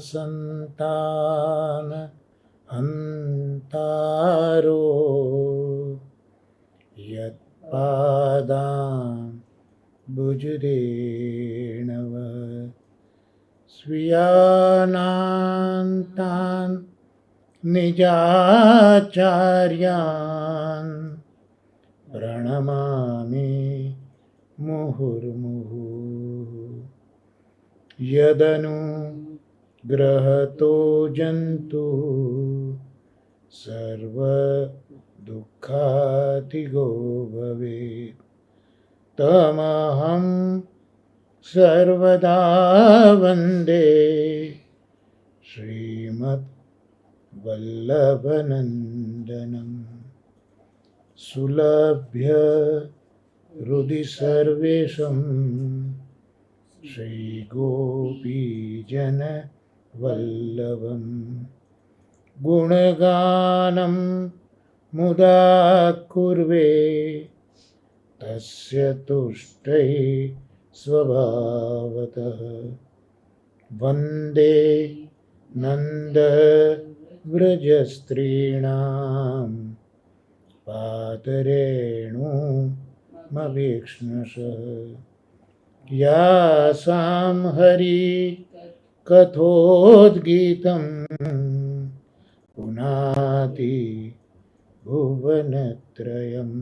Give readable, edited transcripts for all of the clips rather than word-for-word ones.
संतान हन्तारो यत्पादां भुजरेणव स्वीयानान्तान् निजाचार्यान् प्रणमामि मुहुर्मुहुः। यदनुग्रहतो जन्तु सर्वदुःखातिगो भवेत् तमहं सर्वदा वन्दे श्रीमद्वल्लभनन्दनम् सुलभ्य हृदि सर्वेशं श्रीगोपीजनवल्लभं गुणगानं मुदा कुर्वे तस्य तुष्टै स्वभावतः वन्दे नन्दव्रजस्त्रीणां पादरेणुमभीक्ष्णशः यासां हरिकथोद्गीतं पुनाति भुवनत्रयम्।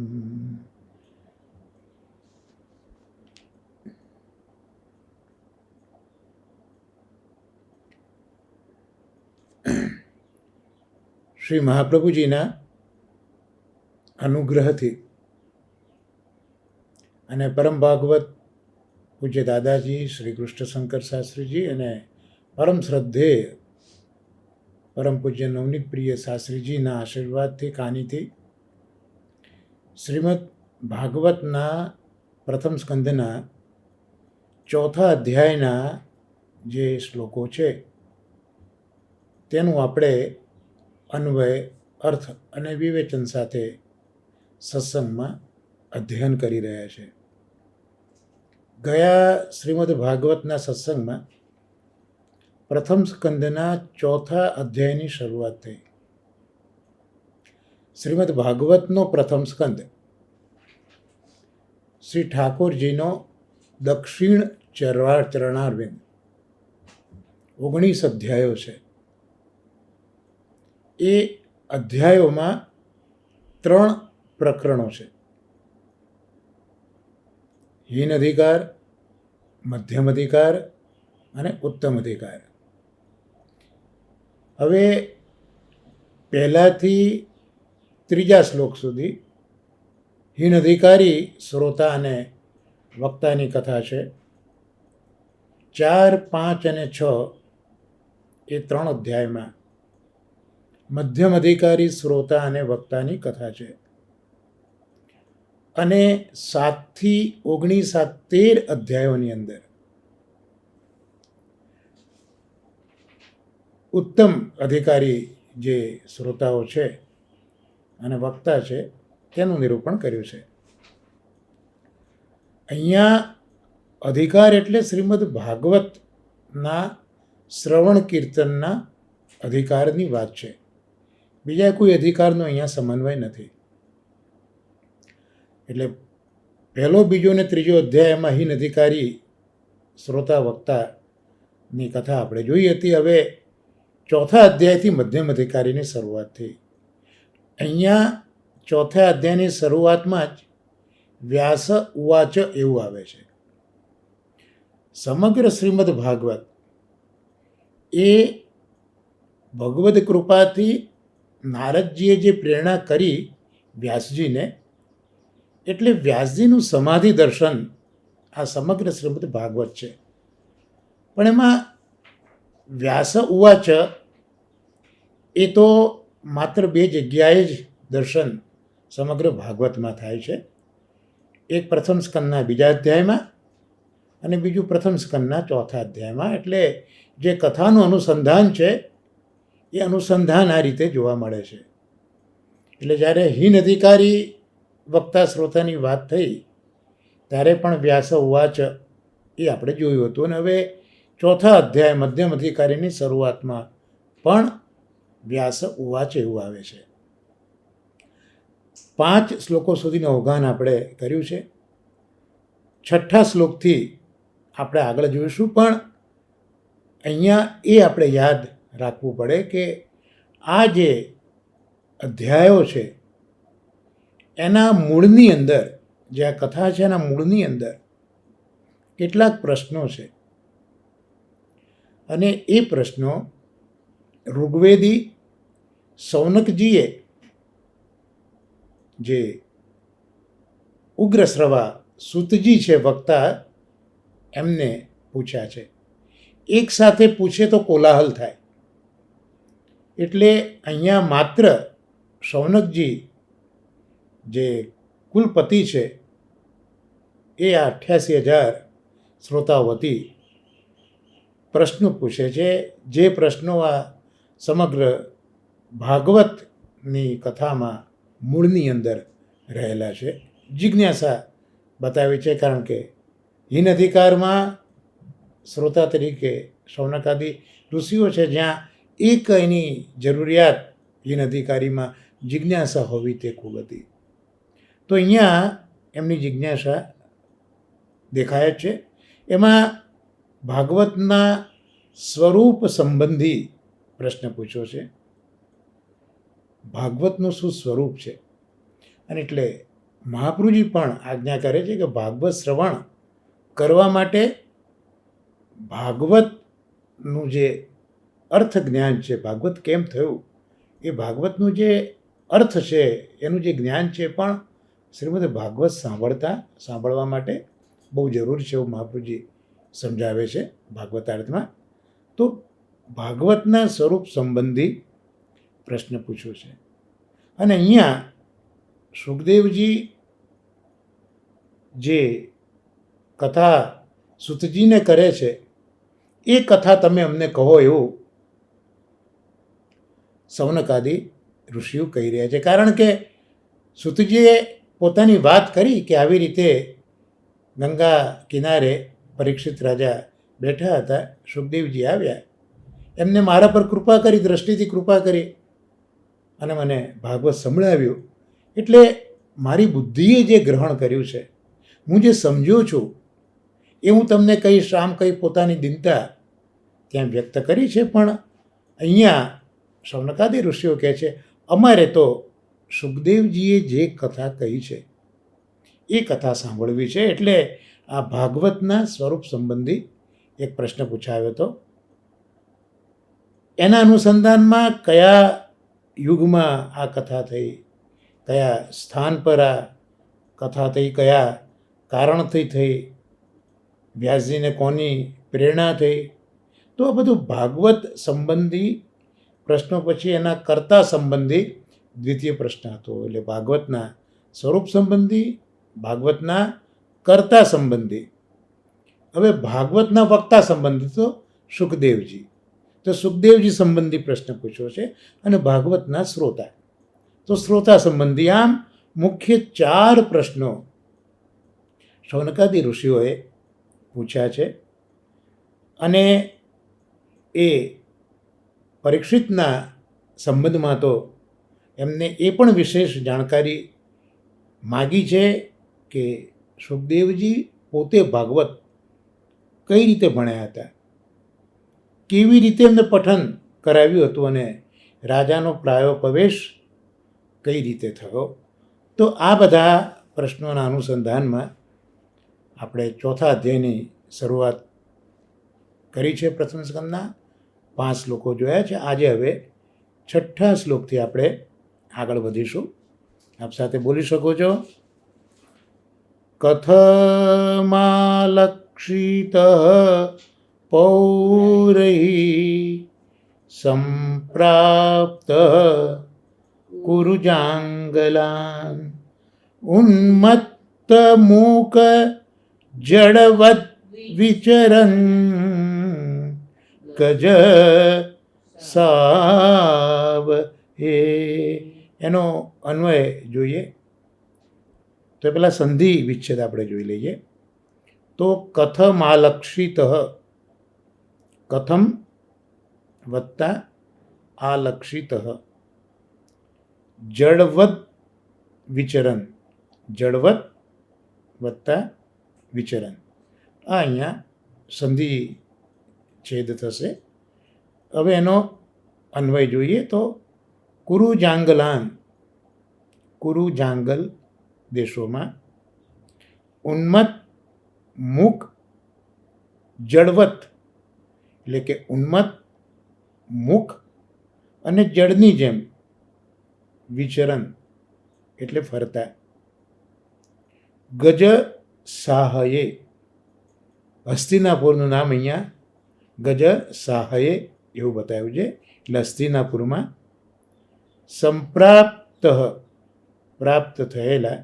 શ્રી મહાપ્રભુજીના અનુગ્રહથી અને પરમ ભાગવત પૂજ્ય દાદાજી શ્રી કૃષ્ણશંકર શાસ્ત્રીજી અને પરમ શ્રદ્ધેય પરમ પૂજ્ય નવનીત પ્રિય શાસ્ત્રીજીના આશીર્વાદથી કાનીથી શ્રીમદ ભાગવતના પ્રથમ સ્કંદના ચોથા અધ્યાયના જે શ્લોકો છે તેનું આપણે અન્વય અર્થ અને વિવેચન સાથે સત્સંગમાં અધ્યયન કરી રહ્યા છે. ગયા શ્રીમદ ભાગવતના સત્સંગમાં પ્રથમ સ્કંદના ચોથા અધ્યાયની શરૂઆત થઈ. શ્રીમદ ભાગવતનો પ્રથમ સ્કંદ શ્રી ઠાકોરજીનો દક્ષિણ ચરણારવિંદ 19 અધ્યાયો છે. એ અધ્યાયોમાં 3 પ્રકરણો છે. હીન અધિકાર, મધ્યમ અધિકાર અને ઉત્તમ અધિકાર. હવે પહેલાથી 3જા શ્લોક સુધી હીન અધિકારી શ્રોતા અને વક્તાની કથા છે. 4, 5 અને 6 એ 3 અધ્યાયમાં મધ્યમ અધિકારી શ્રોતા અને વક્તાની કથા છે. અને 7 થી 19 આ 13 અધ્યાયોની અંદર ઉત્તમ અધિકારી જે શ્રોતાઓ છે અને વક્તા છે તેનું નિરૂપણ કર્યું છે. અહીંયા અધિકાર એટલે શ્રીમદ ભાગવતના શ્રવણ કીર્તનના અધિકારની વાત છે. બીજા કોઈ અધિકારનો અહીંયા સમન્વય નથી. એટલે પહેલો, બીજો અને ત્રીજો અધ્યાયમાં હીન અધિકારી શ્રોતા વક્તાની કથા આપણે જોઈ હતી. હવે ચોથા અધ્યાયથી મધ્યમ અધિકારીની શરૂઆત થઈ. અહીંયા ચોથા અધ્યાયની શરૂઆતમાં જ વ્યાસ ઉવાચ એવું આવે છે. સમગ્ર શ્રીમદ ભાગવત એ ભગવદ કૃપાથી નારદજીએ જે પ્રેરણા કરી વ્યાસજીને, એટલે વ્યાસજીનું સમાધિ દર્શન આ સમગ્ર શ્રીમદ ભાગવત છે. પણ એમાં વ્યાસ ઉવાચ એ તો માત્ર 2 જગ્યાએ જ દર્શન સમગ્ર ભાગવતમાં થાય છે. એક પ્રથમ સ્કંદના 2જા અધ્યાયમાં અને બીજું પ્રથમ સ્કંદના 4થા અધ્યાયમાં. એટલે જે કથાનું અનુસંધાન છે એ અનુસંધાન આ રીતે જોવા મળે છે. એટલે જ્યારે હીન અધિકારી વક્તા શ્રોતાની વાત થઈ ત્યારે પણ વ્યાસ ઉવાચ એ આપણે જોયું હતું. અને હવે ચોથા અધ્યાય મધ્યમ અધિકારીની શરૂઆતમાં પણ વ્યાસ ઉવાચ એવું આવે છે. 5 શ્લોકો સુધીનું અવગાહન આપણે કર્યું છે. 6ઠ્ઠા શ્લોકથી આપણે આગળ જોઈશું, પણ અહીંયા એ આપણે યાદ રાખવું પડે કે આ જે અધ્યાયો છે એના મૂળની અંદર, જે આ કથા છે એના મૂળની અંદર કેટલાક પ્રશ્નો છે, અને એ પ્રશ્નો ઋગ્વેદી સૌનકજીએ જે ઉગ્રશ્રવા સૂતજી છે વક્તા, એમને પૂછ્યા છે. એક સાથે પૂછે તો કોલાહલ થાય, એટલે અહીંયા માત્ર સૌનકજી જે કુલપતિ છે એ 88,000 શ્રોતાઓ વતી પ્રશ્નો પૂછે છે, જે પ્રશ્નો આ સમગ્ર ભાગવતની કથામાં મૂળની અંદર રહેલા છે. જિજ્ઞાસા બતાવી છે, કારણ કે હિન અધિકારમાં શ્રોતા તરીકે શૌનકાદી ઋષિઓ છે, જ્યાં એક એની જરૂરિયાત હિન અધિકારીમાં જિજ્ઞાસા હોવી તે ખૂબ હતી. તો અહીંયા એમની જિજ્ઞાસા દેખાય જ છે. એમાં ભાગવતના સ્વરૂપ સંબંધી પ્રશ્ન પૂછ્યો છે. ભાગવતનું શું સ્વરૂપ છે, અને એટલે મહાપ્રભુજી પણ આજ્ઞા કરે છે કે ભાગવત શ્રવણ કરવા માટે ભાગવતનું જે અર્થ જ્ઞાન છે, ભાગવત કેમ થયું, એ ભાગવતનું જે અર્થ છે એનું જે જ્ઞાન છે પણ શ્રીમદ ભાગવત સાંભળવા માટે બહુ જરૂરી છે, એવું મહાપ્રભુજી સમજાવે છે ભાગવતાર્થમાં. તો ભાગવતના સ્વરૂપ સંબંધી પ્રશ્ન પૂછ્યો છે. અને અહીંયા સુખદેવજી જે કથા સૂતજીને કરે છે એ કથા તમે અમને કહો, એવું સૌનકાદી ઋષિઓ કહી રહ્યા છે. કારણ કે સૂતજીએ પોતાની વાત કરી કે આવી રીતે ગંગા કિનારે પરીક્ષિત રાજા બેઠા હતા, સુખદેવજી આવ્યા, એમને મારા પર કૃપા કરી, દ્રષ્ટિથી કૃપા કરી અને મને ભાગવત સંભળાવ્યું. એટલે મારી બુદ્ધિએ જે ગ્રહણ કર્યું છે, હું જે સમજ્યો છું એ હું તમને કહીશ, આમ કંઈ પોતાની દિનતા ત્યાં વ્યક્ત કરી છે. પણ અહીંયા શૌનકાદી ઋષિઓ કહે છે અમારે તો સુખદેવજીએ જે કથા કહી છે એ કથા સાંભળવી છે. એટલે આ ભાગવતના સ્વરૂપ સંબંધી એક પ્રશ્ન પૂછાયો હતો. એના અનુસંધાનમાં કયા યુગમાં આ કથા થઈ, કયા સ્થાન પર આ કથા થઈ, કયા કારણથી થઈ, વ્યાસજીને કોની પ્રેરણા થઈ, તો આ બધું ભાગવત સંબંધી પ્રશ્નો પછી એના કર્તા સંબંધી દ્વિતીય પ્રશ્ન હતો. એટલે ભાગવતના સ્વરૂપ સંબંધી, ભાગવતના કર્તા સંબંધી. હવે ભાગવતના વક્તા સંબંધી તો સુખદેવજી, તો સુખદેવજી સંબંધી પ્રશ્ન પૂછ્યો છે. અને ભાગવતના શ્રોતા, તો શ્રોતા સંબંધી. આમ મુખ્ય 4 પ્રશ્નો શૌનકાદી ઋષિઓએ પૂછ્યા છે. અને એ પરીક્ષિતના સંબંધમાં તો એમને એ પણ વિશેષ જાણકારી માગી છે કે સુખદેવજી પોતે ભાગવત કઈ રીતે ભણ્યા હતા, કેવી રીતે એમને પઠન કરાવ્યું હતું, અને રાજાનો પ્રાયો પ્રવેશ કઈ રીતે થયો. તો આ બધા પ્રશ્નોના અનુસંધાનમાં આપણે ચોથા અધ્યાયની શરૂઆત કરી છે. પ્રથમ સ્કંદના 5 શ્લોકો જોયા છે. આજે હવે 6ઠ્ઠા શ્લોકથી આપણે આગળ વધીશું. આપ સાથે બોલી શકો છો. કથમાલક્ષિત પૌરૈ સંપ્રાપ્ત કુરુજાંગલાન ઉન્મત્ત મૂક જડવદ વિચરન ગજ સાવ હે. એનો અન્વય જોઈએ તો પેલા સંધિ વિચ્છેદ આપણે જોઈ લઈએ. તો કથમાલક્ષિત કથમ વત્તા આલક્ષિત જડવદ વિચરણ, જડવદ વત્તા વિચરણ. આ અહીંયા સંધિ છેદ થશે. હવે એનો અન્વય જોઈએ તો કુરુ જાંગલાન, કુરુ જાંગલ દેશોમાં ઉન્મત્ત મુખ જડવત એટલે કે ઉન્મત્ત મુખ અને જળની જેમ વિચરણ એટલે ફરતા. ગજ સાહયે, હસ્તિનાપુરનું નામ અહીંયા ગજ સાહયે એવું બતાવ્યું છે. એટલે હસ્તિનાપુરમાં સંપ્રાપ્ત, પ્રાપ્ત થયેલા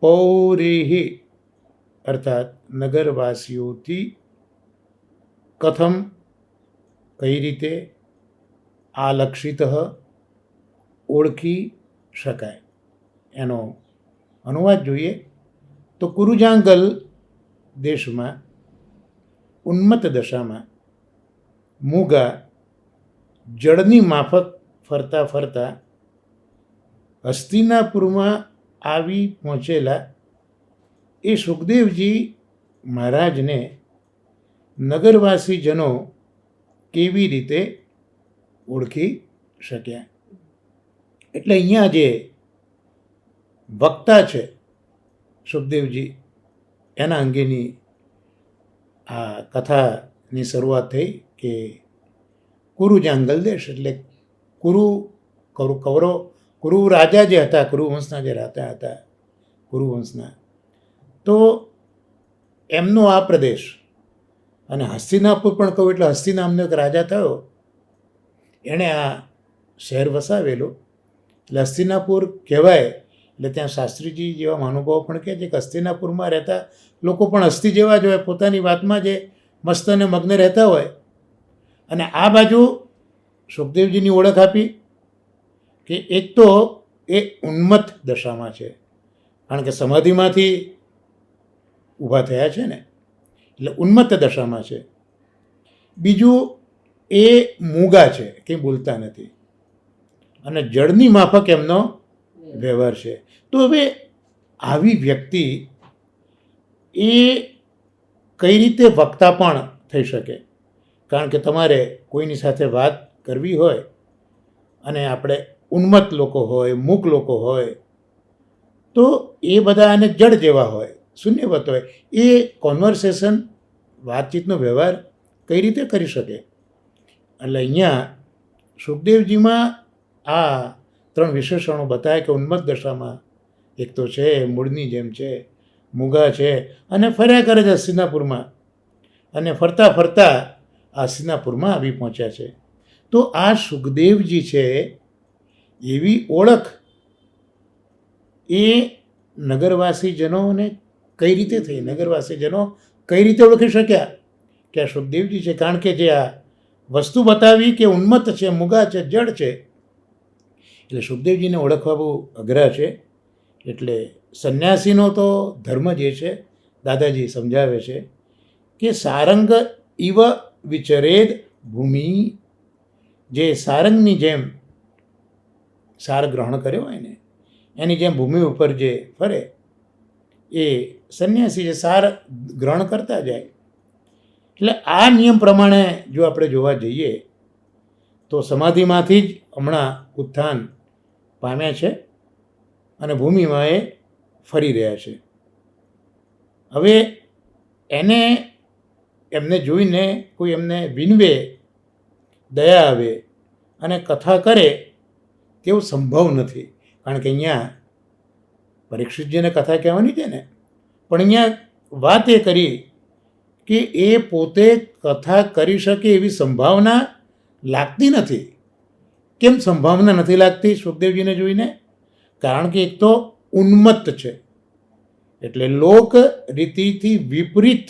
પૌરીહી અર્થાત નગરવાસીઓથી કથમ કઈ રીતે, આલક્ષિત ઓળખી શકાય. એનો અનુવાદ જોઈએ તો કુરુજાંગલ દેશમાં ઉન્મત્ત દશામાં મૂગા જળની માફક ફરતા ફરતા હસ્તિનાપુરમાં આવી પહોંચેલા એ સુખદેવજી મહારાજને નગરવાસીજનો કેવી રીતે ઓળખી શક્યા. એટલે અહીંયા જે વક્તા છે સુખદેવજી, એના અંગેની આ કથાની શરૂઆત થઈ કે કુરુ જાંગલ દેશ એટલે કુરુ રાજા જે હતા, કુરુવંશના જે રાજા હતા, કુરુવંશના, તો એમનો આ પ્રદેશ અને હસ્તિનાપુર પણ કહું એટલે હસ્તિ નામનો એક રાજા થયો, એણે આ શહેર વસાવેલું એટલે હસ્તિનાપુર કહેવાય. એટલે ત્યાં શાસ્ત્રીજી જેવા મહાનુભાવો પણ કહે છે કે હસ્તિનાપુરમાં રહેતા લોકો પણ હસ્તિ જેવા જ હોય, પોતાની વાતમાં જે મસ્ત અને મગ્ન રહેતા હોય. અને આ બાજુ સુખદેવજીની ઓળખ આપી કે એક તો એ ઉન્મત્ત દશામાં છે, કારણ કે સમાધિમાંથી ઊભા થયા છે ને, એટલે ઉન્મત્ત દશામાં છે. બીજું એ મૂગા છે, કંઈ બોલતા નથી, અને જળની માફક એમનો વ્યવહાર છે. તો હવે આવી વ્યક્તિ એ કઈ રીતે વક્તા પણ થઈ શકે? કારણ કે તમારે કોઈની સાથે વાત કરવી હોય અને આપણે ઉન્મત્ત લોકો હોય, મૂક લોકો હોય, તો એ બધા આને જડ જેવા હોય, શૂન્યવત હોય, એ કોન્વર્સેશન, વાતચીતનો વ્યવહાર કઈ રીતે કરી શકે? એટલે અહીંયા સુખદેવજીમાં આ ત્રણ વિશેષણો બતાવે કે ઉન્મત્ત દશામાં એક તો છે, મૂળની જેમ છે, મૂગા છે, અને ફર્યા કરે છે હસ્તિનાપુરમાં, અને ફરતા ફરતા આ હસ્તિનાપુરમાં આવી પહોંચ્યા છે. તો આ સુખદેવજી છે એવી ઓળખ એ નગરવાસીજનોને કઈ રીતે થઈ? નગરવાસીજનો કઈ રીતે ઓળખી શક્યા કે આ સુખદેવજી છે? કારણ કે જે આ વસ્તુ બતાવી કે ઉન્મત્ત છે, મૂગા છે, જડ છે, એટલે સુખદેવજીને ઓળખવા બહુ અઘરા છે. એટલે સંન્યાસીનો તો ધર્મ જ એ છે, દાદાજી સમજાવે છે કે સારંગ ઇવ વિચરેદ ભૂમિ, જે સારંગની જેમ સાર ગ્રહણ કર્યો હોય ને એની જેમ ભૂમિ ઉપર જે ફરે એ સંન્યાસી જે સાર ગ્રહણ કરતા જાય. એટલે આ નિયમ પ્રમાણે જો આપણે જોવા જઈએ તો સમાધિમાંથી જ હમણાં ઉત્થાન પામ્યા છે અને ભૂમિમાં એ ફરી રહ્યા છે. હવે એમને જોઈને કોઈ એમને વિનવે, દયા આવે અને કથા કરે તેવું સંભવ નથી. કારણ કે અહીંયા પરીક્ષિતજીને કથા કહેવાની છે ને, પણ અહીંયા વાત એ કરી કે એ પોતે કથા કરી શકે એવી સંભાવના લાગતી નથી. કેમ સંભાવના નથી લાગતી સુખદેવજીને જોઈને? કારણ કે એક તો ઉન્મત્ત છે, એટલે લોક રીતિથી વિપરીત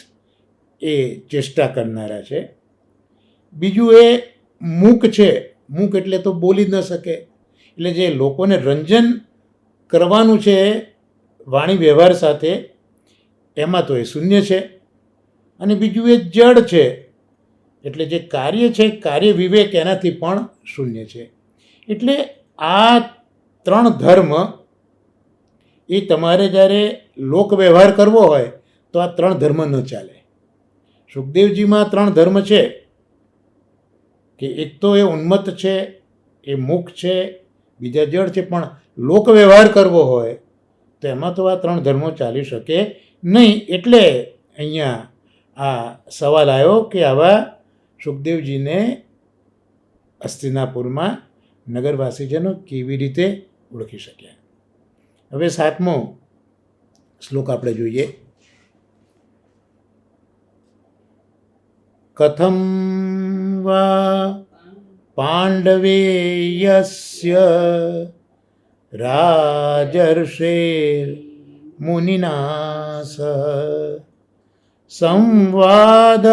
એ ચેષ્ટા કરનારા છે. બીજું એ મૂક છે, મૂક એટલે તો બોલી જ ન શકે, એટલે જે લોકોને રંજન કરવાનું છે વાણી વ્યવહાર સાથે, એમાં તો એ શૂન્ય છે. અને બીજું એ જડ છે, એટલે જે કાર્ય છે કાર્ય વિવેક એનાથી પણ શૂન્ય છે. એટલે આ 3 ધર્મ એ તમારે જ્યારે લોક વ્યવહાર કરવો હોય તો આ 3 ધર્મ ન ચાલે. સુખદેવજીમાં 3 ધર્મ છે કે એક તો એ ઉન્મત્ત છે, એ મુખ છે, બીજા જળ છે, પણ લોક વ્યવહાર કરવો હોય તો એમાં તો આ 3 ધર્મો ચાલી શકે નહીં. એટલે અહીંયા આ સવાલ આવ્યો કે આવા સુખદેવજીને હસ્તિનાપુરમાં નગરવાસીજનો કેવી રીતે ઓળખી શક્યા. હવે 7મો શ્લોક આપણે જોઈએ. કથમ વા પાંડવેયસ્ય રાજર્ષેર મુનિના સહ સંવાદઃ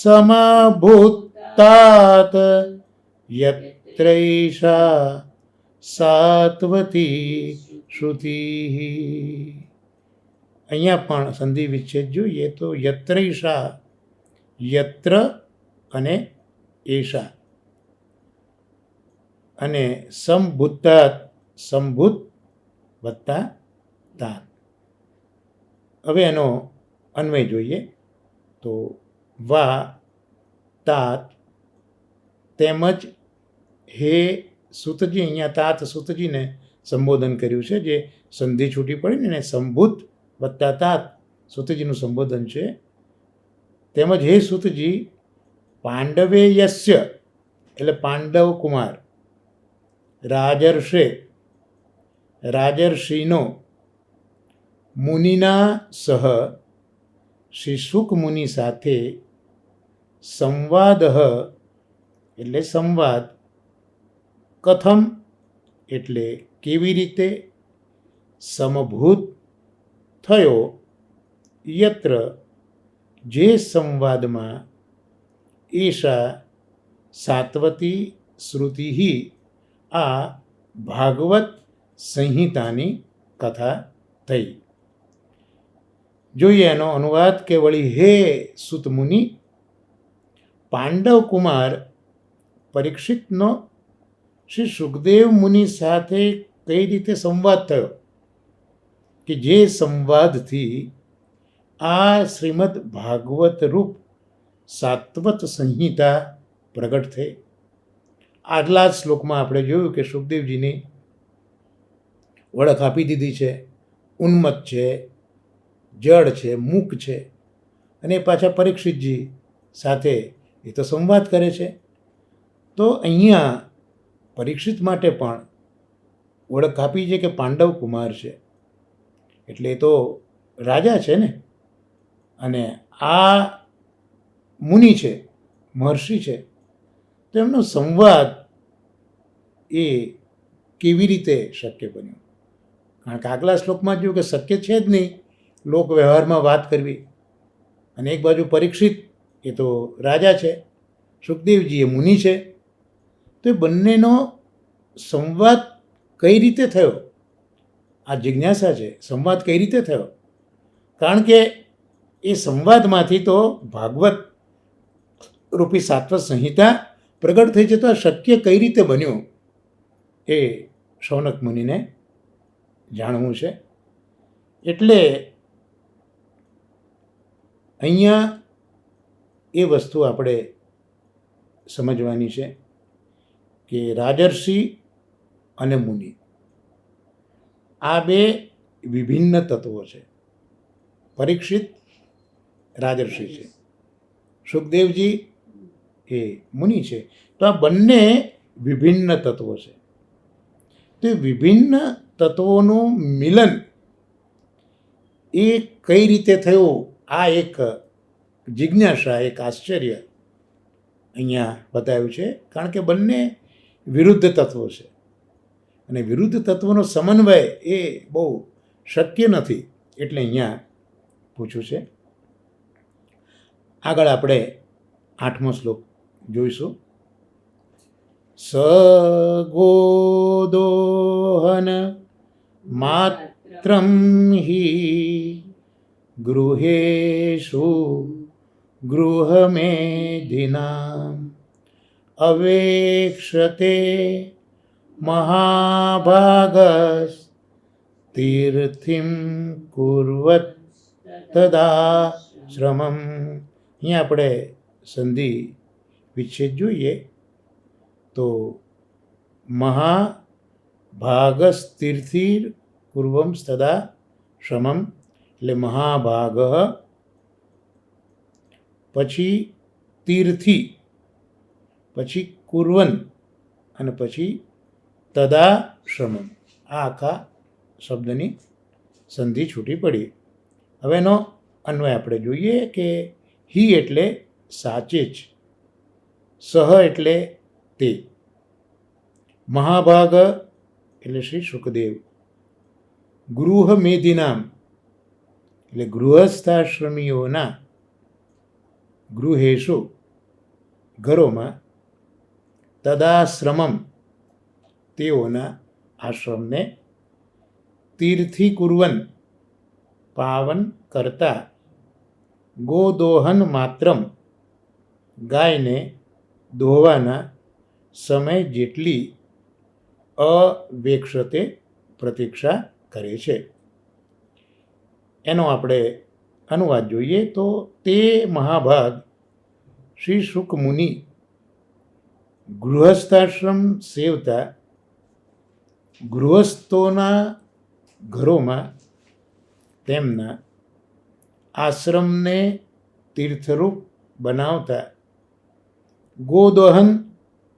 સમભૂતાત યત્રૈષા સાત્વતી શ્રુતિ. અહીંયા પણ સંધિ વિચ્છેદ જોઈએ તો યત્રૈષા, યત્ર અને એષા, અને સંભૂતાત, સંભૂત વત્તા તાત. હવે એનો અન્વય જોઈએ તો વા તાત તેમજ હે સૂતજી, અહીંયા તાત સૂતજીને સંબોધન કર્યું છે, જે સંધિ છૂટી પડી ને સંભૂત વત્તા તાત સૂતજીનું સંબોધન છે. તેમજ હે સૂતજી પાંડવે યસ્ય એટલે પાંડવ કુમાર, રાજર્ષે રાજર્ષિનો, મુનિના સહ શ્રી શુક મુનિ સાથે, સંવાદ એટલે સંવાદ, કથમ એટલે કેવી રીતે, સમભૂત થયો, યત્ર જે સંવાદમાં, એષા સાત્વતી શ્રુતિ આ ભાગવત સંહિતાની કથા થઈ. જોઈએ એનો અનુવાદ કે વળી હે સુત મુનિ, પાંડવ કુમાર પરીક્ષિતનો શ્રી સુખદેવ મુનિ સાથે કઈ રીતે સંવાદ થયો કે જે સંવાદથી આ શ્રીમદ ભાગવત રૂપ સાત્વત સંહિતા પ્રગટ થઈ. આગલા શ્લોકમાં આપણે જોયું કે સુખદેવજીની ઓળખ આપી દીધી છે. ઉન્મત્ત છે, જડ છે, મૂક છે, અને પાછા પરીક્ષિતજી સાથે એ તો સંવાદ કરે છે. તો અહીંયા પરીક્ષિત માટે પણ ઓળખ આપી છે કે પાંડવ કુમાર છે, એટલે એ તો રાજા છે ને, અને આ મુનિ છે, મહર્ષિ છે, તો એમનો સંવાદ એ કેવી રીતે શક્ય બન્યો? કારણ કે આગલા શ્લોકમાં જોયું કે શક્ય છે જ નહીં લોક વ્યવહારમાં વાત કરવી. અને એક બાજુ પરીક્ષિત એ તો રાજા છે, સુખદેવજી એ મુનિ છે, તો એ બંનેનો સંવાદ કઈ રીતે થયો? આ જિજ્ઞાસા છે, સંવાદ કઈ રીતે થયો? કારણ કે એ સંવાદમાંથી તો ભાગવત રૂપી સાત્વત સંહિતા પ્રગટ થઈ છે. તો આ શક્ય કઈ રીતે બન્યું એ શૌનક મુનિને જાણવું છે. એટલે અહીંયા એ વસ્તુ આપણે સમજવાની છે કે રાજર્ષિ અને મુનિ આ બે વિભિન્ન તત્વો છે. પરીક્ષિત રાજર્ષિ છે, સુખદેવજી એ મુનિ છે. તો આ બંને વિભિન્ન તત્વો છે. તો વિભિન્ન તત્વોનું મિલન એ કઈ રીતે થયું? આ એક જિજ્ઞાસા, એક આશ્ચર્ય અહીંયા બતાવ્યું છે. કારણ કે બંને વિરુદ્ધ તત્વો છે, અને વિરુદ્ધ તત્વોનો સમન્વય એ બહુ શક્ય નથી. એટલે અહીંયા પૂછ્યું છે. આગળ આપણે 8મો શ્લોક જોઈશું. સગોદોહન માત્રમ હિ ગૃહેષુ ગૃહમેધિનામ અવેક્ષતે મહાભાગસ તીર્થિમ કુર્વત તદાશ્રમમ. અહીંયા આપણે સંધિ વિચ્છેદ જોઈએ તો મહાભાગસ તીર્થિર પૂર્વમ તદા શ્રમમ એટલે મહાભાગ, પછી તીર્થી, પછી કુર્વન અને પછી તદા શ્રમમ. આ આખા શબ્દની સંધિ છૂટી પડી. હવે એનો અન્વય આપણે જોઈએ કે હિ એટલે સાચે જ, સહ એટલે તે, મહાભાગ એટલે શ્રી સુખદેવ, ગૃહ મેધિનામ એટલે ગૃહસ્થાશ્રમીઓના, ગૃહેશુ ઘરોમાં, તદાશ્રમમ તેઓના આશ્રમને, તીર્થી કુર્વન પાવન કરતા, ગોદોહન માત્રમ ગાયને દોહવાના સમય જેટલી, અવેક્ષતે પ્રતીક્ષા કરે છે. એનો આપણે અનુવાદ જોઈએ તો તે મહાભાગ શ્રી શુક મુનિ ગૃહસ્થાશ્રમ સેવતા ગૃહસ્થોના ઘરોમાં તેમના આશ્રમને તીર્થરૂપ બનાવતા ગોદોહન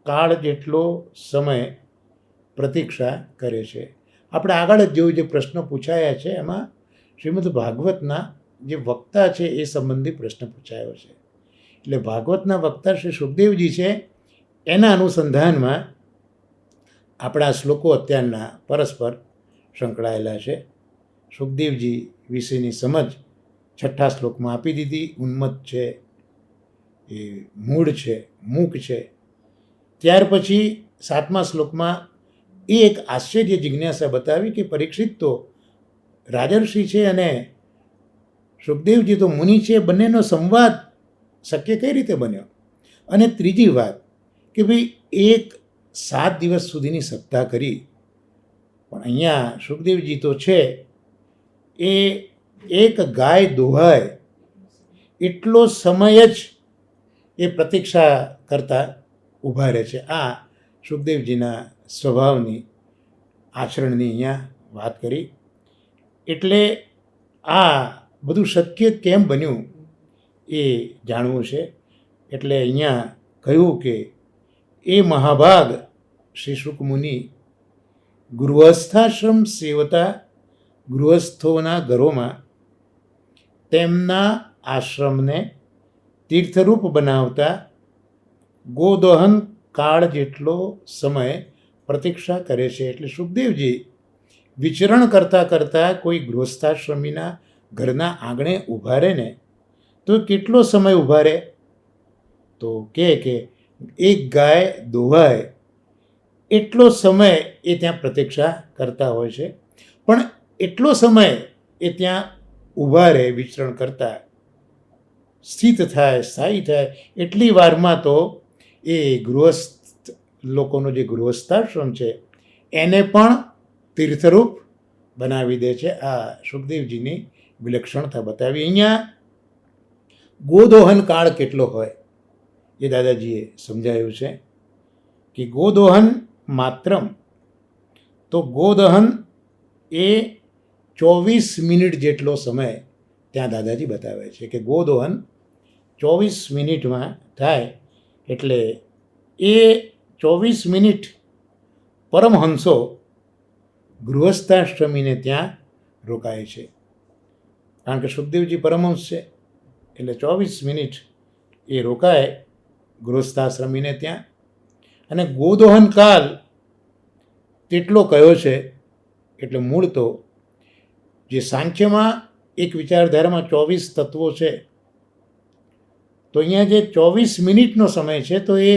કાળ જેટલો સમય પ્રતીક્ષા કરે છે. આપણે આગળ જ જેવું જે પ્રશ્નો પૂછાયા છે એમાં શ્રીમદ ભાગવતના જે વક્તા છે એ સંબંધી પ્રશ્ન પૂછાયો છે. એટલે ભાગવતના વક્તા શ્રી સુખદેવજી છે એના અનુસંધાનમાં આપણા શ્લોકો અત્યારના પરસ્પર સંકળાયેલા છે. સુખદેવજી વિશેની સમજ છઠ્ઠા શ્લોકમાં આપી દીધી. ઉન્મત્ત છે, એ મૂળ છે, મૂક છે. ત્યાર પછી સાતમા શ્લોકમાં એ એક આશ્ચર્ય જિજ્ઞાસા બતાવી કે પરીક્ષિત તો રાજર્ષિ છે અને સુખદેવજી તો મુનિ છે, બંનેનો સંવાદ શક્ય કઈ રીતે બન્યો? અને ત્રીજી વાત કે ભાઈ 7 દિવસ સુધીની સપ્તાહ કરી, પણ અહીંયા સુખદેવજી તો છે એ એક ગાય દોહાય એટલો સમય જ એ પ્રતીક્ષા કરતા ઊભા રહે છે. આ સુખદેવજીના સ્વભાવની, આચરણની અહીંયા વાત કરી. એટલે આ બધું શક્ય કેમ બન્યું એ જાણવું છે. એટલે અહીંયા કહ્યું કે એ મહાભાગ શ્રી શુકમુનિ ગૃહસ્થાશ્રમ સેવતા ગૃહસ્થોના ઘરોમાં તેમના આશ્રમને તીર્થરૂપ બનાવતા ગોદોહન કાળ જેટલો સમય પ્રતીક્ષા કરે છે. એટલે સુખદેવજી વિચરણ કરતાં કરતાં કોઈ ગૃહસ્થાશ્રમીના ઘરના આંગણે ઊભા રહે ને તો કેટલો સમય ઊભા રહે? તો કે એક ગાય દોવાય એટલો સમય એ ત્યાં પ્રતીક્ષા કરતા હોય છે. પણ એટલો સમય એ ત્યાં ઊભા રહે વિચરણ કરતા, સ્થિત થાય, સ્થાયી થાય, એટલી વારમાં તો એ ગૃહસ્થ લોકોનો જે ગૃહસ્થાશ્રમ છે એને પણ તીર્થરૂપ બનાવી દે છે. આ સુખદેવજીની વિલક્ષણતા બતાવી. અહીંયા ગોદોહન કાળ કેટલો હોય એ દાદાજીએ સમજાયું છે કે ગોદોહન માત્રમ, તો ગોદહન એ 24 મિનિટ જેટલો સમય ત્યાં દાદાજી બતાવે છે કે ગોદોહન 24 મિનિટમાં થાય. એટલે એ 24 મિનિટ પરમહંસો ગૃહસ્થાશ્રમીને ત્યાં રોકાય છે. કારણ કે સુખદેવજી પરમહંસ છે એટલે 24 મિનિટ એ રોકાય ગૃહસ્થાશ્રમીને ત્યાં. અને ગોદોહન કાલ તેટલો કયો છે એટલે મૂળ તો જે સાંખ્યમાં એક વિચારધારામાં 24 તત્વો છે, તો અહીંયા જે 24 મિનિટનો સમય છે તો એ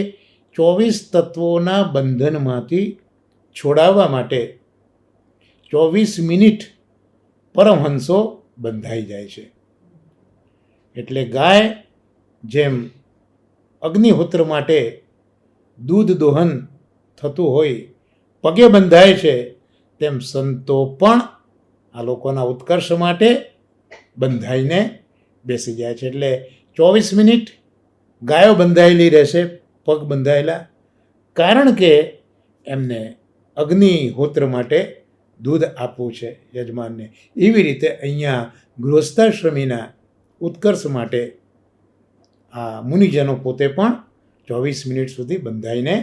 24 તત્વોના બંધનમાંથી છોડાવવા માટે 24 મિનિટ પરમહંસો બંધાઈ જાય છે. એટલે ગાય જેમ અગ્નિહોત્ર માટે દૂધ દોહન થતું હોય, પગે બંધાય છે, તેમ સંતો પણ આ લોકોના ઉત્કર્ષ માટે બંધાઈને બેસી જાય છે. એટલે 24 મિનિટ ગાયો બંધાયેલી રહેશે, પગ બંધાયેલા, કારણ કે એમને અગ્નિહોત્ર માટે દૂધ આપવું છે યજમાનને. એવી રીતે અહીંયા ગૃહસ્થાશ્રમીના ઉત્કર્ષ માટે આ મુનિજનો પોતે પણ 24 મિનિટ સુધી બંધાઈને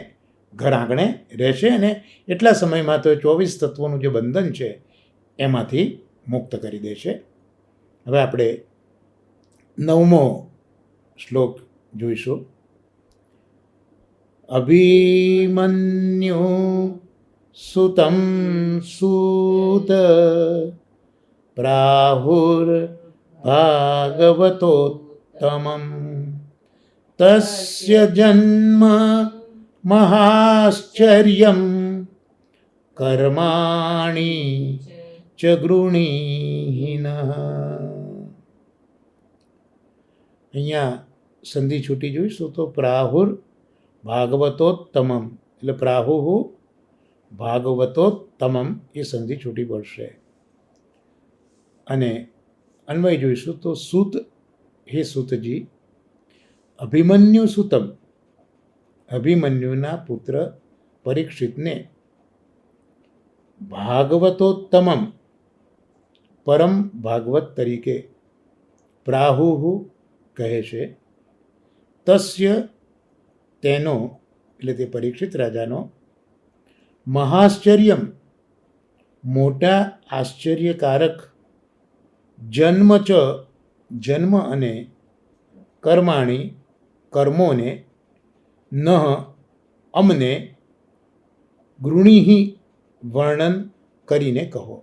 ઘર આંગણે રહેશે અને એટલા સમયમાં તો 24 તત્વોનું જે બંધન છે એમાંથી મુક્ત કરી દેશે. હવે આપણે 9મો શ્લોક જોઈશું. અભિમન્યુ સુતમ સૂત પ્રાહુર ભાગવતોત્તમમ તસ્ય જન્મ મહાશ્ચર્યમ કર્માણી ચ ગૃણીહિનઃ. અહીંયા સંધિ છૂટી જોઈશું તો પ્રાહુર ભાગવતોત્તમમ, એટલે પ્રાહુ ભાગવતોત્તમમ એ સંધિ છૂટી પડશે. અને અન્વય જોઈશું તો સૂત, હે સૂતજી, અભિમન્યુ સુતમ, અભિમન્યુના પુત્ર પરીક્ષિતને ભાગવતોત્તમમ, પરમ ભાગવત તરીકે પ્રાહુ કહે છે. તસ્ય, તેનો એટલે તે પરીક્ષિત રાજાનો, મહાશ્ચર્યમ, મોટા આશ્ચર્યકારક, જન્મ ચ, જન્મ અને, કર્માણી, કર્મોને, નઃ, અમને, ગૃણીહિ, વર્ણન કરીને કહો.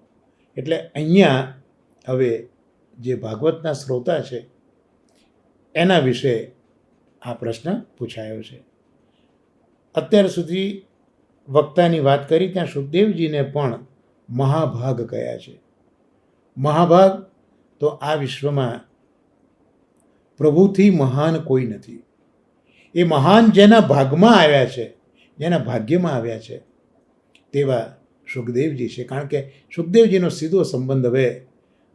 એટલે અહીંયા હવે જે ભાગવતના શ્રોતા છે એના વિશે આ પ્રશ્ન પૂછાયો છે. અત્યાર સુધી વક્તાની વાત કરી ત્યાં સુખદેવજીને પણ મહાભાગ કયા છે. મહાભાગ તો આ વિશ્વમાં પ્રભુથી મહાન કોઈ નથી. એ મહાન જેના ભાગમાં આવ્યા છે, જેના ભાગ્યમાં આવ્યા છે તેવા સુખદેવજી છે. કારણ કે સુખદેવજીનો સીધો સંબંધ હવે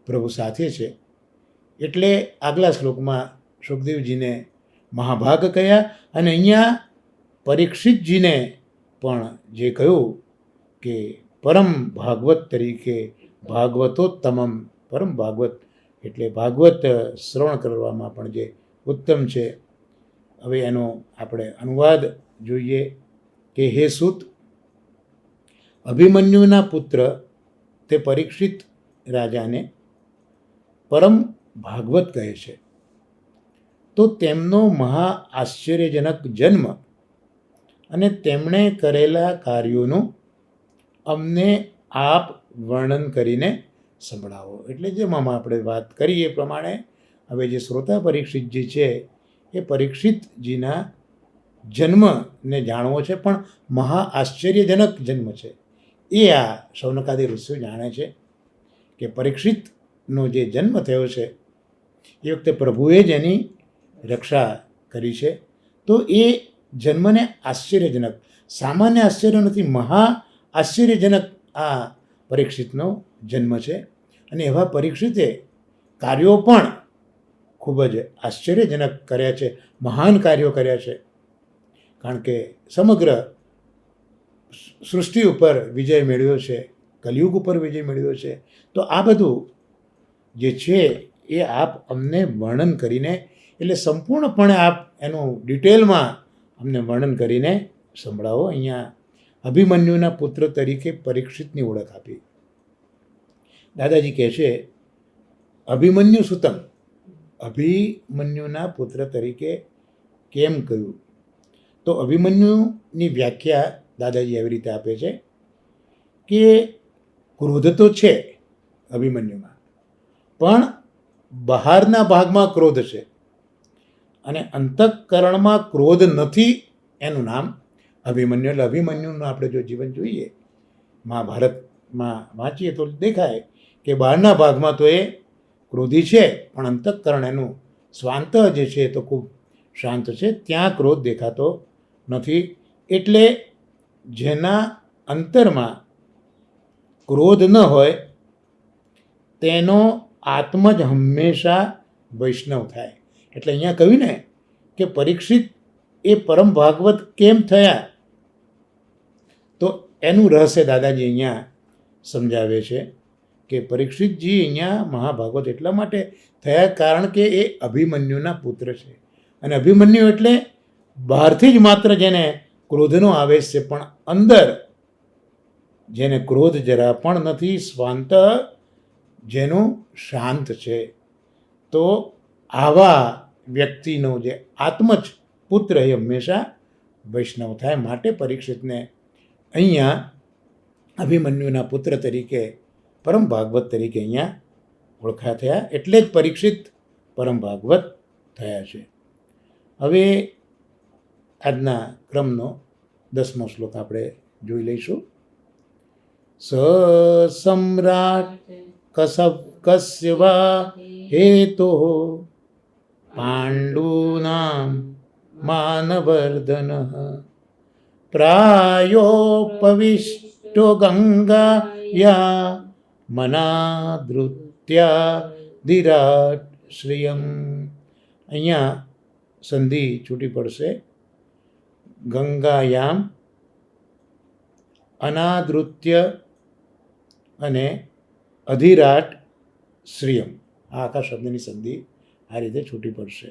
પ્રભુ સાથે છે. એટલે આગલા શ્લોકમાં સુખદેવજીને મહાભાગ કયા અને અહીંયા પરીક્ષિતજીને પણ જે કહ્યું કે પરમ ભાગવત તરીકે ભાગવતોત્તમમ, પરમ ભાગવત એટલે ભાગવત શ્રવણ કરવામાં પણ જે ઉત્તમ છે. હવે એનો આપણે અનુવાદ જોઈએ કે હે સૂત, અભિમન્યુના પુત્ર તે પરીક્ષિત રાજાને પરમ ભાગવત કહે છે, તો તેમનો મહા આશ્ચર્યજનક જન્મ અને તેમણે કરેલા કાર્યોનું અમને આપ વર્ણન કરીને સંભળાવો. એટલે જેમ આપણે વાત કરી એ પ્રમાણે હવે જે શ્રોતા પરીક્ષિતજી છે એ પરીક્ષિતજીના જન્મને જાણવો છે, પણ મહા આશ્ચર્યજનક જન્મ છે એ આ શૌનકાદી ઋષિઓ જાણે છે કે પરીક્ષિતનો જે જન્મ થયો છે એ વખતે પ્રભુએ જ એની રક્ષા કરી છે. તો એ જન્મને આશ્ચર્યજનક, સામાન્ય આશ્ચર્ય નથી, મહા આશ્ચર્યજનક આ પરીક્ષિતનો જન્મ છે. અને એવા પરીક્ષિતે કાર્યો પણ ખૂબ જ આશ્ચર્યજનક કર્યા છે, મહાન કાર્યો કર્યા છે. કારણ કે સમગ્ર સૃષ્ટિ ઉપર વિજય મેળવ્યો છે, કલિયુગ ઉપર વિજય મેળવ્યો છે. તો આ બધું જે છે એ આપ અમને વર્ણન કરીને, એટલે સંપૂર્ણપણે આપ એનું ડિટેલમાં અમને વર્ણન કરીને સંભળાવો. અહીંયા અભિમન્યુના પુત્ર તરીકે પરીક્ષિતની ઓળખ આપી. દાદાજી કહે છે અભિમન્યુ સુતમ, અભિમન્યુના પુત્ર તરીકે કેમ કહ્યું? તો અભિમન્યુની વ્યાખ્યા દાદાજી એવી રીતે આપે છે કે ક્રોધ તો છે અભિમન્યુમાં, પણ બહારના ભાગમાં ક્રોધ છે અને અંતઃકરણમાં ક્રોધ નથી, એનું નામ અભિમન્યુ. એટલે અભિમન્યુનું આપણે જો જીવન જોઈએ, મહાભારતમાં વાંચીએ તો દેખાય કે બહારના ભાગમાં તો એ ક્રોધી છે, પણ અંતઃકરણ એનું સ્વાંત જે છે તો ખૂબ શાંત છે, ત્યાં ક્રોધ દેખાતો નથી. એટલે જેના અંતરમાં ક્રોધ ન હોય તેનો આત્મ જ હંમેશા વૈષ્ણવ થાય. એટલે અહીંયા કહ્યું ને કે પરીક્ષિત એ પરમ ભાગવત કેમ થયા, તો એનું રહસ્ય દાદાજી અહીંયા સમજાવે છે કે પરીક્ષિતજી અહીંયા મહાભાગવત એટલા માટે થયા કારણ કે એ અભિમન્યુના પુત્ર છે. અને અભિમન્યુ એટલે બહારથી જ માત્ર જેને ક્રોધનો આવેશ છે, પણ અંદર જેને ક્રોધ જરા પણ નથી, સ્વાંત જેનું શાંત છે. તો આવા વ્યક્તિનો જે આત્મ જ પુત્ર એ હંમેશા વૈષ્ણવ થાય. માટે પરીક્ષિતને અહીંયા અભિમન્યુના પુત્ર તરીકે, પરમ ભાગવત તરીકે અહીંયા ઓળખા થયા. એટલે જ પરીક્ષિત પરમ ભાગવત થયા છે. હવે આજના ક્રમનો 10મો શ્લોક આપણે જોઈ લઈશું. સ સમ્રાટ કસ્ય વા હેતો પાંડૂનાં માનવર્ધન પ્રાયોપવિષ્ટો ગંગાયા મનાદૃત્યા ધીરાટ શ્રિયમ. અહીંયા સંધિ છૂટી પડશે. ગંગાયામ, અનાદૃત્ય અને અધિરાટ શ્રિયમ, આ આખા શબ્દની સંધિ આ રીતે છૂટી પડશે.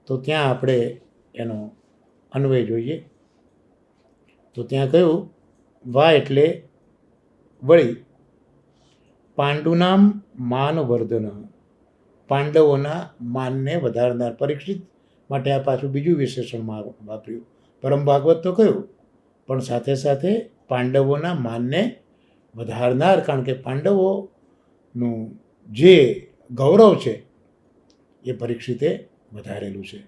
તો ત્યાં આપણે એનો અન્વય જોઈએ. તો ત્યાં કહ્યું વા એટલે વળી, પાંડુનામ માનવર્ધન, પાંડવોના માનને વધારનાર. પરીક્ષિત માટે આ પાછું બીજું વિશેષણ વાપર્યું. પરમ ભાગવત તો કહ્યું, પણ સાથે સાથે પાંડવોના માનને વધારનાર, કારણ કે પાંડવોનું જે ગૌરવ છે એ પરીક્ષિતે વધારેલું છે.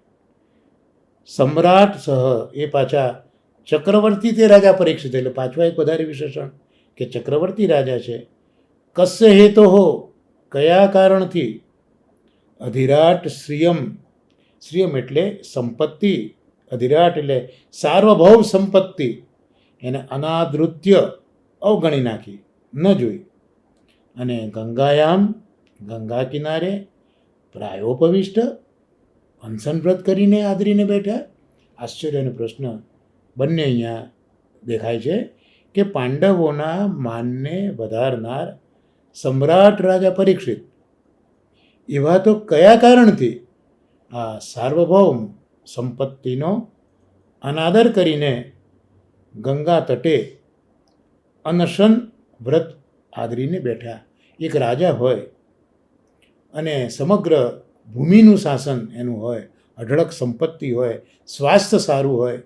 સમ્રાટ સહ, એ પાછા ચક્રવર્તી તે રાજા પરીક્ષિત, એટલે પાછું એક વધારે વિશેષણ કે ચક્રવર્તી રાજા છે. કસ્ય હેતો હો, કયા કારણથી. અધિરાટ શ્રિયમ, શ્રિયમ એટલે સંપત્તિ, અધિરાટ એટલે સાર્વભૌમ સંપત્તિ, એને અનાદૃત્ય અવગણી નાખી, ન જોઈ. અને ગંગાયામ, ગંગા કિનારે, પ્રાયોપવિષ્ટ, અનશન વ્રત કરીને આદરીને બેઠા. આશ્ચર્યનો પ્રશ્ન બંને અહીંયા દેખાય છે કે પાંડવોના માનને વધારનાર સમ્રાટ રાજા પરીક્ષિત એવા તો કયા કારણથી આ સાર્વભૌમ સંપત્તિનો અનાદર કરીને ગંગા તટે અનશન વ્રત આદરીને બેઠા. એક રાજા હોય અને સમગ્ર ભૂમિનું શાસન એનું હોય, અઢળક સંપત્તિ હોય, સ્વાસ્થ્ય સારું હોય,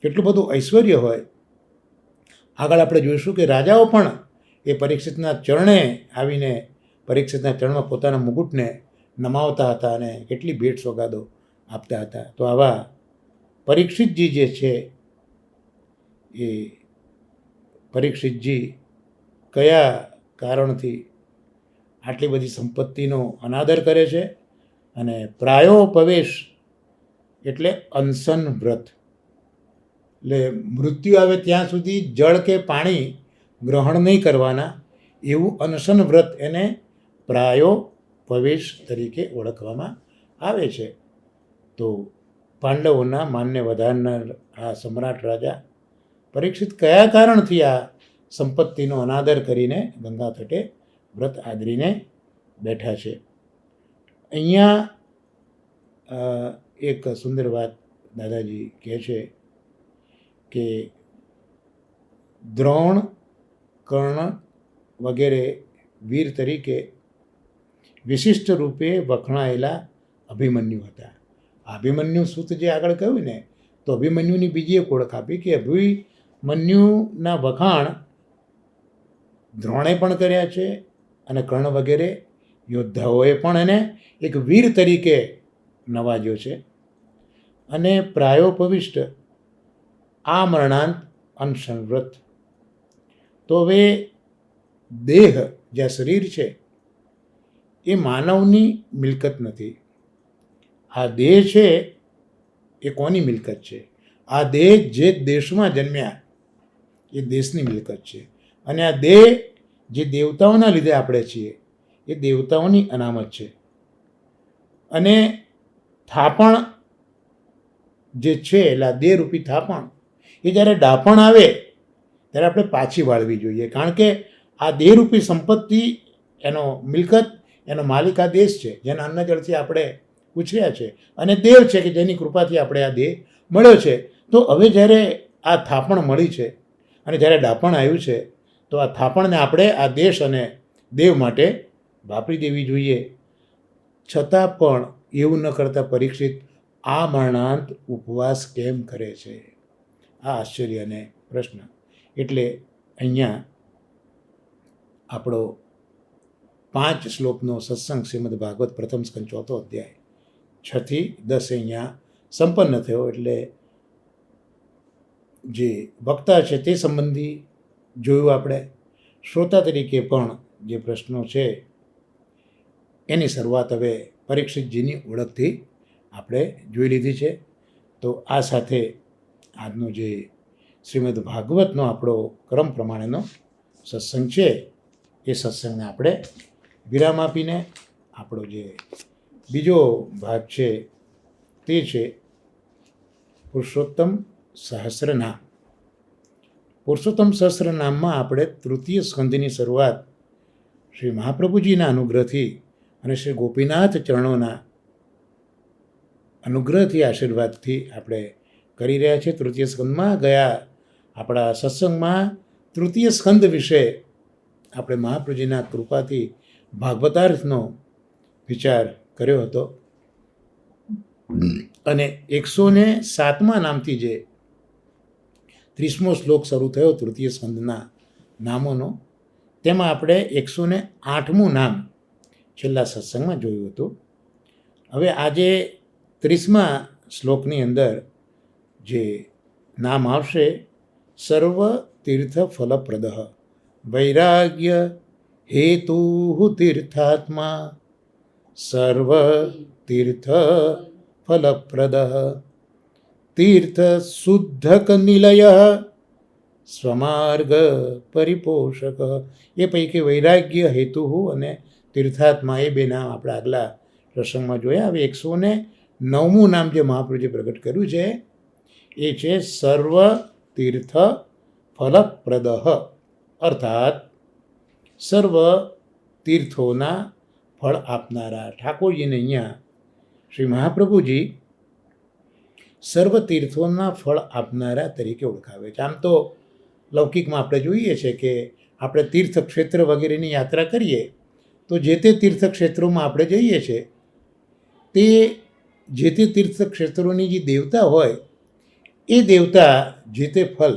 કેટલું બધું ઐશ્વર્ય હોય. આગળ આપણે જોઈશું કે રાજાઓ પણ એ પરીક્ષિતના ચરણે આવીને પરીક્ષિતના ચરણમાં પોતાના મુકુટને નમાવતા હતા અને કેટલી ભેટ સોગાદો આપતા હતા. તો આવા પરીક્ષિતજી જે છે એ પરીક્ષિતજી કયા કારણથી આટલી બધી સંપત્તિનો અનાદર કરે છે. અને પ્રાયોપવેશ એટલે અનશન વ્રત, એટલે મૃત્યુ આવે ત્યાં સુધી જળ કે પાણી ગ્રહણ નહીં કરવાના, એવું અનશન વ્રત એને પ્રાયોપવેશ તરીકે ઓળખવામાં આવે છે. તો પાંડવોના માનને વધારનાર આ સમ્રાટ રાજા પરીક્ષિત કયા કારણથી આ સંપત્તિનો અનાદર કરીને ગંગા તટે વ્રત આદરીને બેઠા છે. અહીંયા એક સુંદર વાત દાદાજી કહે છે કે દ્રોણ, કર્ણ વગેરે વીર તરીકે વિશિષ્ટ રૂપે વખણાયેલા અભિમન્યુ હતા. અભિમન્યુ સૂત જે આગળ કહ્યું ને, તો અભિમન્યુની બીજી એક ઓળખ આપી કે અભિમન્યુના વખાણ દ્રોણે પણ કર્યા છે અને કર્ણ વગેરે યોદ્ધાઓએ પણ એને એક વીર તરીકે નવાજ્યો છે. અને પ્રાયોપવિષ્ટ આ મરણાંત અનશન વ્રત. તો હવે દેહ, જે શરીર છે એ માનવની મિલકત નથી. આ દેહ છે એ કોની મિલકત છે? આ દેહ જે દેશમાં જન્મ્યા એ દેશની મિલકત છે, અને આ દેહ જે દેવતાઓના લીધે આપણે છીએ એ દેવતાઓની અનામત છે. અને થાપણ જે છે એટલે આ દેહરૂપી થાપણ એ જ્યારે ડાપણ આવે ત્યારે આપણે પાછી વાળવી જોઈએ, કારણ કે આ દેહરૂપી સંપત્તિ, એનો મિલકત, એનો માલિક આ દેશ છે, જેના અન્ન જળથી આપણે ઉછર્યા છે, અને દેવ છે કે જેની કૃપાથી આપણે આ દેહ મળ્યો છે. તો હવે જ્યારે આ થાપણ મળી છે અને જ્યારે ડાપણ આવ્યું છે, તો આ થાપણને આપણે આ દેશ અને દેવ માટે વાપરી દેવી જોઈએ. છતાં પણ એવું ન કરતા પરીક્ષિત આ મરણાંત ઉપવાસ કેમ કરે છે? આ આશ્ચર્ય અને પ્રશ્ન. એટલે અહીંયા આપણો 5 શ્લોકનો સત્સંગ શ્રીમદ ભાગવત પ્રથમ સ્કંદ 4થો અધ્યાય 6 થી 10 અહીંયા સંપન્ન થયો. એટલે જે વક્તા છે તે સંબંધી જોયું આપણે. શ્રોતા તરીકે પણ જે પ્રશ્નો છે એની શરૂઆત હવે પરીક્ષિતજીની ઓળખથી આપણે જોઈ લીધી છે. તો આ સાથે આજનો જે શ્રીમદ ભાગવતનો આપણો ક્રમ પ્રમાણેનો સત્સંગ છે એ સત્સંગને આપણે વિરામ આપીને આપણો જે બીજો ભાગ છે તે છે પુરુષોત્તમ સહસ્રનામ. પુરુષોત્તમ સહસ્રનામમાં આપણે તૃતીય સ્કંદની શરૂઆત શ્રી મહાપ્રભુજીના અનુગ્રહથી અને શ્રી ગોપીનાથ ચરણોના અનુગ્રહથી, આશીર્વાદથી આપણે કરી રહ્યા છીએ. તૃતીય સ્કંદમાં ગયા આપણા સત્સંગમાં તૃતીય સ્કંદ વિશે આપણે મહાપ્રભુજીના કૃપાથી ભાગવતાર્થનો વિચાર કર્યો હતો, અને 107મા નામથી જે 30મો શ્લોક શરૂ થયો તૃતીય સ્કંદના નામોનો, તેમાં આપણે 108મું નામ છેલ્લા સત્સંગમાં જોયું હતું. હવે આજે 30મા શ્લોકની અંદર જે નામ આવશે, સર્વ તીર્થ ફલપ્રદ વૈરાગ્ય હેતુ તીર્થાત્મા સર્વ તીર્થ ફલપ્રદ તીર્થ શુદ્ધક નિલય સ્વમાર્ગ પરિપોષક. એ પૈકી વૈરાગ્ય, હેતુ અને તીર્થાત્મા એ બે નામ આપણે આગલા પ્રસંગમાં જોયા. હવે 109મું નામ જે મહાપ્રભુજીએ પ્રગટ કર્યું છે એ છે સર્વ તીર્થ ફલપ્રદ, અર્થાત સર્વ તીર્થોના ફળ આપનારા. ઠાકોરજીને અહીંયા શ્રી મહાપ્રભુજી સર્વ તીર્થોના ફળ આપનારા તરીકે ઓળખાવે છે. આમ તો લૌકિકમાં આપણે જોઈએ છે કે આપણે તીર્થક્ષેત્ર વગેરેની યાત્રા કરીએ તો જે તે તીર્થક્ષેત્રોમાં આપણે જઈએ છીએ તે જે તે તીર્થક્ષેત્રોની જે દેવતા હોય એ દેવતા જે તે ફલ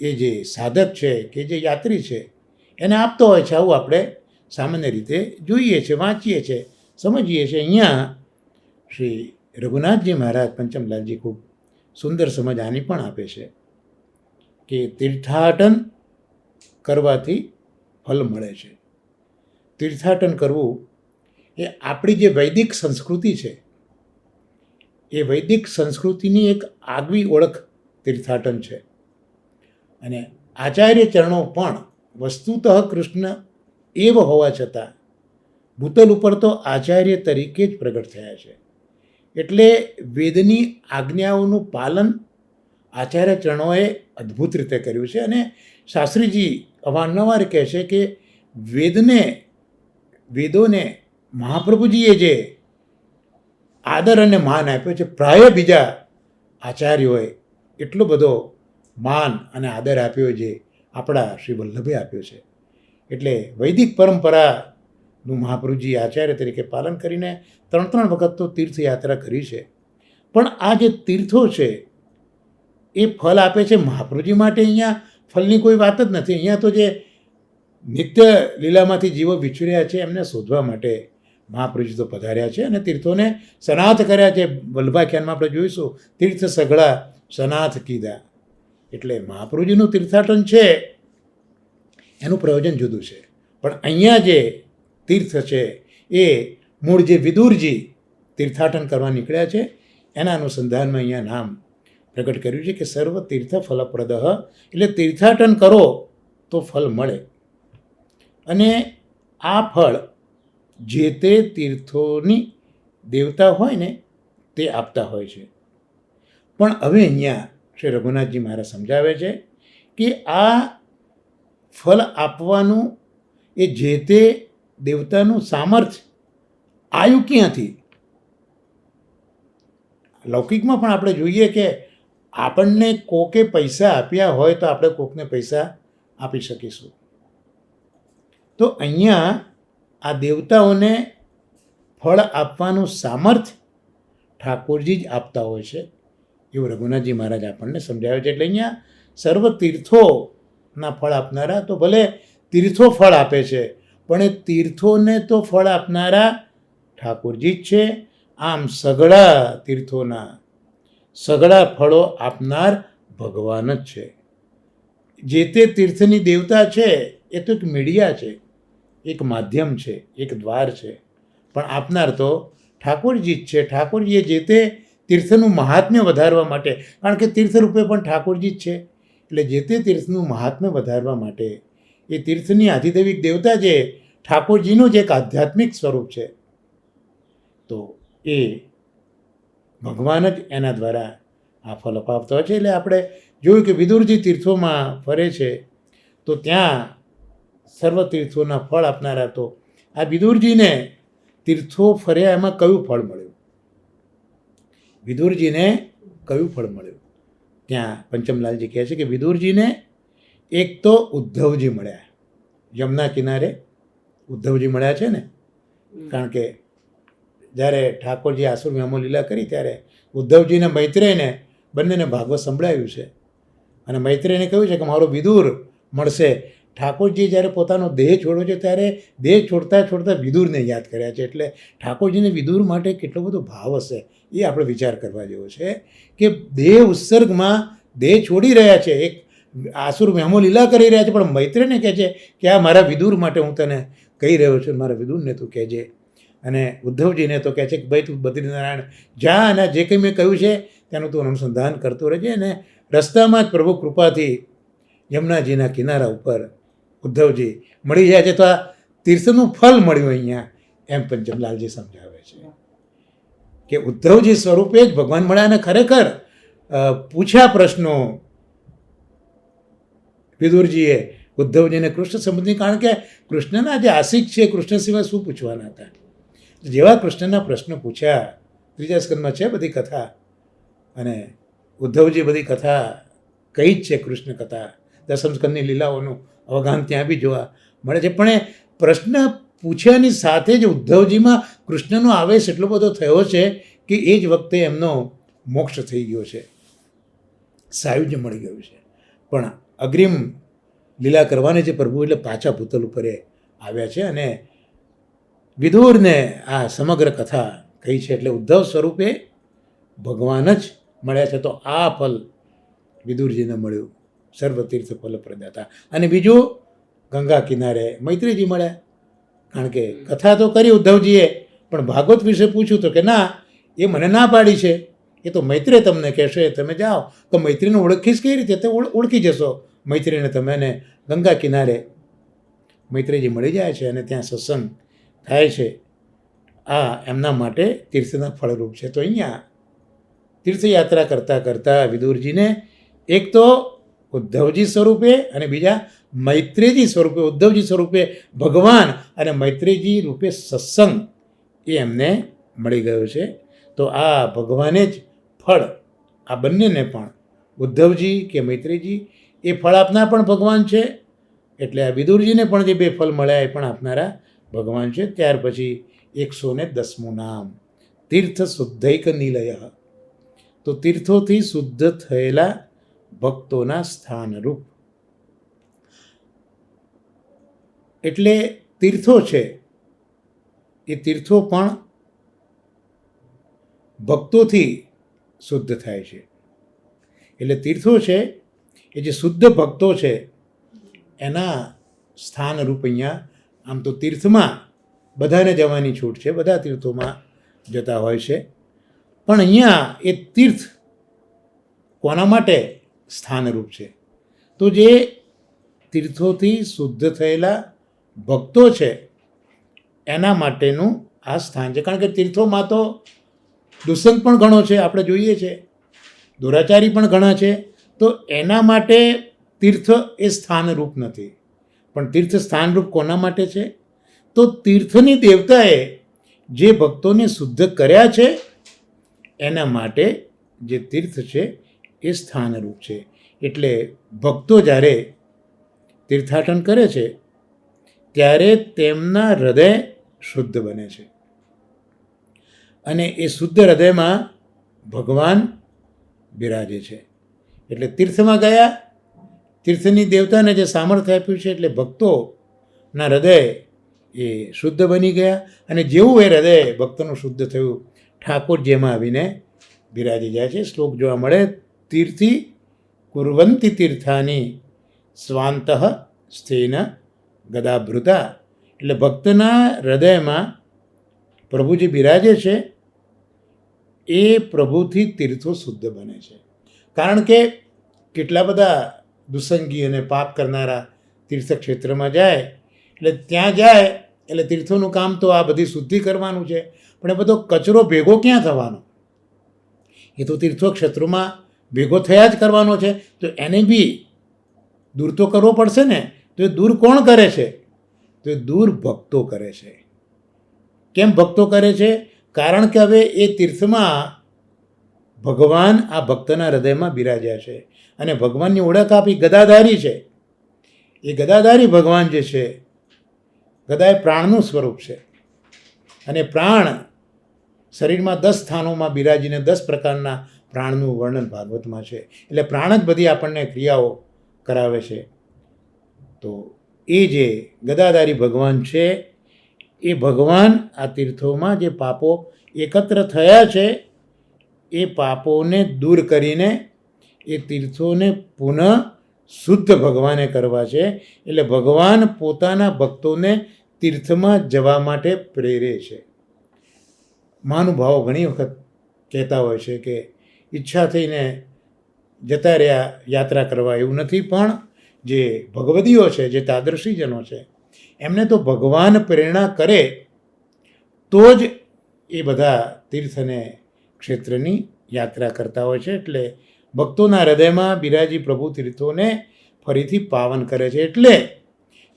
એ જે સાધક છે કે જે યાત્રી છે એને આપતો હોય છે. આવું આપણે સામાન્ય રીતે જોઈએ છે, વાંચીએ છીએ, સમજીએ છીએ. અહીંયા શ્રી રઘુનાથજી મહારાજ પંચમલાલજી ખૂબ સુંદર સમજ આની પણ આપે છે કે તીર્થાટન કરવાથી ફલ મળે છે. તીર્થાટન કરવું એ આપણી જે વૈદિક સંસ્કૃતિ છે એ વૈદિક સંસ્કૃતિની એક આગવી ઓળખ તીર્થાટન છે. અને આચાર્ય ચરણો પણ વસ્તુતઃ કૃષ્ણ એવ હોવા છતાં ભૂતલ ઉપર તો આચાર્ય તરીકે જ પ્રગટ થયા છે. એટલે વેદની આજ્ઞાઓનું પાલન આચાર્ય ચરણોએ અદ્ભુત રીતે કર્યું છે. અને શાસ્ત્રીજી અવારનવાર કહે છે કે વેદોને મહાપ્રભુજીએ જે આદર અને માન આપ્યો છે, પ્રાય બીજા આચાર્યોએ એટલો બધો માન અને આદર આપ્યો જે આપણા શ્રી વલ્લભે આપ્યો છે. એટલે વૈદિક પરંપરાનું મહાપ્રભુજી આચાર્ય તરીકે પાલન કરીને 3 વખત તો તીર્થયાત્રા કરી છે. પણ આ જે તીર્થો છે એ ફલ આપે છે મહાપ્રભુજી માટે. અહીંયા ફલની કોઈ વાત જ નથી. અહીંયા તો જે નિત્ય લીલામાંથી જીવો વિચર્યા છે એમને શોધવા માટે મહાપ્રભુજી તો પધાર્યા છે અને તીર્થોને સનાથ કર્યા છે. વલ્લભાખ્યાનમાં આપણે જોઈશું, તીર્થ સઘળા સનાથ કીધા. એટલે મહાપ્રભુજીનું તીર્થાટન છે એનું પ્રયોજન જુદું છે. પણ અહીંયા જે તીર્થ છે એ મૂળ જે વિદુરજી તીર્થાટન કરવા નીકળ્યા છે એના અનુસંધાનમાં અહીંયા નામ પ્રગટ કર્યું છે કે સર્વ તીર્થ ફલપ્રદ, એટલે તીર્થાટન કરો તો ફળ મળે. અને આ ફળ જે તે તીર્થોની દેવતા હોય ને તે આપતા હોય છે. પણ હવે અહીંયા શ્રી રઘુનાથજી મહારાજ સમજાવે છે કે આ ફળ આપવાનું એ જે તે દેવતાનું સામર્થ્ય આવ્યું ક્યાંથી. લૌકિકમાં પણ આપણે જોઈએ કે આપણને કોકે પૈસા આપ્યા હોય તો આપણે કોકને પૈસા આપી શકીશું. તો અહીંયા આ દેવતાઓને ફળ આપવાનું સામર્થ્ય ઠાકોરજી જ આપતા હોય છે એવું રઘુનાથજી મહારાજ આપણને સમજાવે છે. એટલે અહીંયા સર્વ તીર્થોના ફળ આપનારા, તો ભલે તીર્થો ફળ આપે છે પણ એ તીર્થોને તો ફળ આપનારા ઠાકોરજી જ છે. આમ સઘળા તીર્થોના સઘળા ફળો આપનાર ભગવાન જ છે. જે તે તીર્થની દેવતા છે એ તો એક મીડિયા છે, એક માધ્યમ છે, એક દ્વાર છે, પણ આપનાર તો ઠાકોરજી જ છે. ઠાકોરજીએ જે તે તીર્થનું મહાત્મ્ય વધારવા માટે, કારણ કે તીર્થ રૂપે પણ ઠાકોરજી જ છે, એટલે જે તે તીર્થનું મહાત્મ્ય વધારવા માટે એ તીર્થની આધિદૈવિક દેવતા જે ઠાકોરજીનું જ એક આધ્યાત્મિક સ્વરૂપ છે, તો એ ભગવાન જ એના દ્વારા આ ફળ અપાવતા હોય છે. એટલે આપણે જોયું કે વિદુરજી તીર્થોમાં ફરે છે તો ત્યાં સર્વ તીર્થોના ફળ આપનારા, તો આ વિદુરજીને તીર્થો ફર્યા એમાં કયું ફળ મળ્યું? વિદુરજીને કયું ફળ મળ્યું? ત્યાં પંચમલાલજી કહે છે કે વિદુરજીને એક તો ઉદ્ધવજી મળ્યા, યમુના કિનારે ઉદ્ધવજી મળ્યા છે ને, કારણ કે જ્યારે ઠાકોરજી આસુર વ્યામો લીલા કરી ત્યારે ઉદ્ધવજીને મૈત્રેયને બંનેને ભાગવત સંભળાવ્યું છે અને મૈત્રેયને કહ્યું છે કે મારો વિદુર મળશે. ઠાકોરજી જ્યારે પોતાનો દેહ છોડ્યો છે ત્યારે દેહ છોડતા છોડતા વિદુરને યાદ કર્યા છે. એટલે ઠાકોરજીને વિદુર માટે કેટલો બધો ભાવ હશે એ આપણે વિચાર કરવા જેવો છે કે દેહ ઉત્સર્ગમાં દેહ છોડી રહ્યા છે, એક આસુર વ્યામો લીલા કરી રહ્યા છે, પણ મૈત્રેયને કહે છે કે આ મારા વિદુર માટે હું તને કહી રહ્યો છું, મારા વિદુરને તું કહેજે. અને ઉદ્ધવજીને તો કહે છે કે ભાઈ તું બદ્રીનારાયણ જા અને જે કંઈ મેં કહ્યું છે તેનું તું અનુસંધાન કરતો રહેજે. અને રસ્તામાં જ પ્રભુ કૃપાથી યમુનાજીના કિનારા ઉપર ઉદ્ધવજી મળી જાય છે. તો આ તીર્થનું ફળ મળ્યું અહીંયા, એમ પંચમલાલજી સમજાવે છે કે ઉદ્ધવજી સ્વરૂપે જ ભગવાન મળ્યા. અને ખરેખર પૂછ્યા પ્રશ્નો વિદુરજીએ ઉદ્ધવજીને કૃષ્ણ સંબંધી, કારણ કે કૃષ્ણના જે આશિક છે કૃષ્ણ સિવાય શું પૂછવાના હતા. જેવા કૃષ્ણના પ્રશ્નો પૂછ્યા, ત્રીજા સ્કંદમાં છે બધી કથા, અને ઉદ્ધવજી બધી કથા કહી જ છે, કૃષ્ણ કથા, દસમ સ્કંદની લીલાઓનું અવગાન ત્યાં બી જોવા મળે છે. પણ એ પ્રશ્ન પૂછ્યાની સાથે જ ઉદ્ધવજીમાં કૃષ્ણનો આવેશ એટલો બધો થયો છે કે એ જ વખતે એમનો મોક્ષ થઈ ગયો છે, સાયુજ્ય મળી ગયું છે. પણ અગ્રિમ લીલા કરવાની છે પ્રભુ, એટલે પાછા ભૂતલ ઉપર એ આવ્યા છે અને વિદુરને આ સમગ્ર કથા કહી છે. એટલે ઉદ્ધવ સ્વરૂપે ભગવાન જ મળ્યા છે. તો આ ફલ વિદુરજીને મળ્યું, સર્વતીર્થ ફલ પ્રદાતા. અને બીજું ગંગા કિનારે મૈત્રીજી મળ્યા, કારણ કે કથા તો કરી ઉદ્ધવજીએ પણ ભાગવત વિશે પૂછ્યું તો કે ના, એ મને ના પાડી છે, એ તો મૈત્રી તમને કહેશે, તમે જાઓ. તો મૈત્રીને ઓળખીશ કઈ રીતે? તે ઓળખી જશો મૈત્રીને તમે. અને ગંગા કિનારે મૈત્રીજી મળી જાય છે અને ત્યાં સત્સંગ થાય છે. આ એમના માટે તીર્થના ફળરૂપ છે. તો અહીંયા તીર્થયાત્રા કરતાં કરતાં વિદુરજીને એક તો ઉદ્ધવજી સ્વરૂપે અને બીજા મૈત્રેયજી સ્વરૂપે, ઉદ્ધવજી સ્વરૂપે ભગવાન અને મૈત્રેયજી રૂપે સત્સંગ એ એમને મળી ગયો છે. તો આ ભગવાને જ ફળ આ બંનેને પણ, ઉદ્ધવજી કે મૈત્રેયજી, એ ફળ આપનાર પણ ભગવાન છે. એટલે આ વિદુરજીને પણ જે બે ફળ મળ્યા એ પણ આપનારા ભગવાન છે. ત્યાર પછી 110મું નામ તીર્થ શુદ્ધૈક નિલય, તો તીર્થોથી શુદ્ધ થયેલા ભક્તોના સ્થાનરૂપ. એટલે તીર્થો છે એ તીર્થો પણ ભક્તોથી શુદ્ધ થાય છે. એટલે તીર્થો છે એ જે શુદ્ધ ભક્તો છે એના સ્થાનરૂપ અહીંયા. આમ તો તીર્થમાં બધાને જવાની છૂટ છે, બધા તીર્થોમાં જતા હોય છે. પણ અહીંયા એ તીર્થ કોના માટે સ્થાનરૂપ છે? તો જે તીર્થોથી શુદ્ધ થયેલા ભક્તો છે એના માટેનું આ સ્થાન છે. કારણ કે તીર્થોમાં તો દુષ્સંગ પણ ઘણો છે, આપણે જોઈએ છે, દુરાચારી પણ ઘણા છે. તો એના માટે તીર્થ એ સ્થાનરૂપ નથી. પણ તીર્થ સ્થાનરૂપ કોના માટે છે? તો તીર્થની દેવતાએ જે ભક્તોને શુદ્ધ કર્યા છે એના માટે જે તીર્થ છે એ સ્થાનરૂપ છે. એટલે ભક્તો જ્યારે તીર્થાટન કરે છે ત્યારે તેમના હૃદય શુદ્ધ બને છે અને એ શુદ્ધ હૃદયમાં ભગવાન બિરાજે છે. એટલે તીર્થમાં ગયા, તીર્થની દેવતાને જે સામર્થ્ય આપ્યું છે એટલે ભક્તોના હૃદય એ શુદ્ધ બની ગયા. અને જેવું એ હૃદય ભક્તોનું શુદ્ધ થયું, ઠાકોરજી એમાં આવીને બિરાજી જાય છે. શ્લોક જોવા મળે, તીર્થી કુર્વંતી તીર્થાની સ્વાંતઃ સ્થેન ગદાભૃતા. એટલે ભક્તના હૃદયમાં પ્રભુજી બિરાજે છે, એ પ્રભુથી તીર્થો શુદ્ધ બને છે. કારણ કે કેટલા બધા દુસંગી અને પાપ કરનારા તીર્થક્ષેત્રમાં જાય, એટલે ત્યાં જાય એટલે તીર્થોનું કામ તો આ બધી શુદ્ધિ કરવાનું છે, પણ એ બધો કચરો ભેગો ક્યાં થવાનો? એ તો તીર્થોક્ષેત્રોમાં ભેગો થયા જ કરવાનો છે. તો એને બી દૂર તો કરવો પડશે ને. તો એ દૂર કોણ કરે છે? તો એ દૂર ભક્તો કરે છે. કેમ ભક્તો કરે છે? કારણ કે હવે એ તીર્થમાં ભગવાન આ ભક્તના હૃદયમાં બિરાજ્યા છે અને ભગવાનની ઓળખ આપી ગદાધારી છે. એ ગદાધારી ભગવાન જે છે, ગદા એ પ્રાણનું સ્વરૂપ છે અને પ્રાણ શરીરમાં 10 સ્થાનોમાં બિરાજીને 10 પ્રકારના પ્રાણનું વર્ણન ભાગવતમાં છે. એટલે પ્રાણ જ બધી આપણને ક્રિયાઓ કરાવે છે. તો એ જે ગદાધારી ભગવાન છે, એ ભગવાન આ તીર્થોમાં જે પાપો એકત્ર થયા છે એ પાપોને દૂર કરીને એ તીર્થોને પુનઃ શુદ્ધ ભગવાને કરવા છે. એટલે ભગવાન પોતાના ભક્તોને તીર્થમાં જવા માટે પ્રેરે છે. મહાનુભાવો ઘણી વખત કહેતા હોય છે કે ઈચ્છા થઈને જતા રહ્યા યાત્રા કરવા, એવું નથી. પણ જે ભગવદીઓ છે, જે તાદર્શીજનો છે, એમને તો ભગવાન પ્રેરણા કરે તો જ એ બધા તીર્થ અને ક્ષેત્રની યાત્રા કરતા હોય છે. એટલે ભક્તોના હૃદયમાં બિરાજી પ્રભુ તીર્થોને ફરીથી પાવન કરે છે. એટલે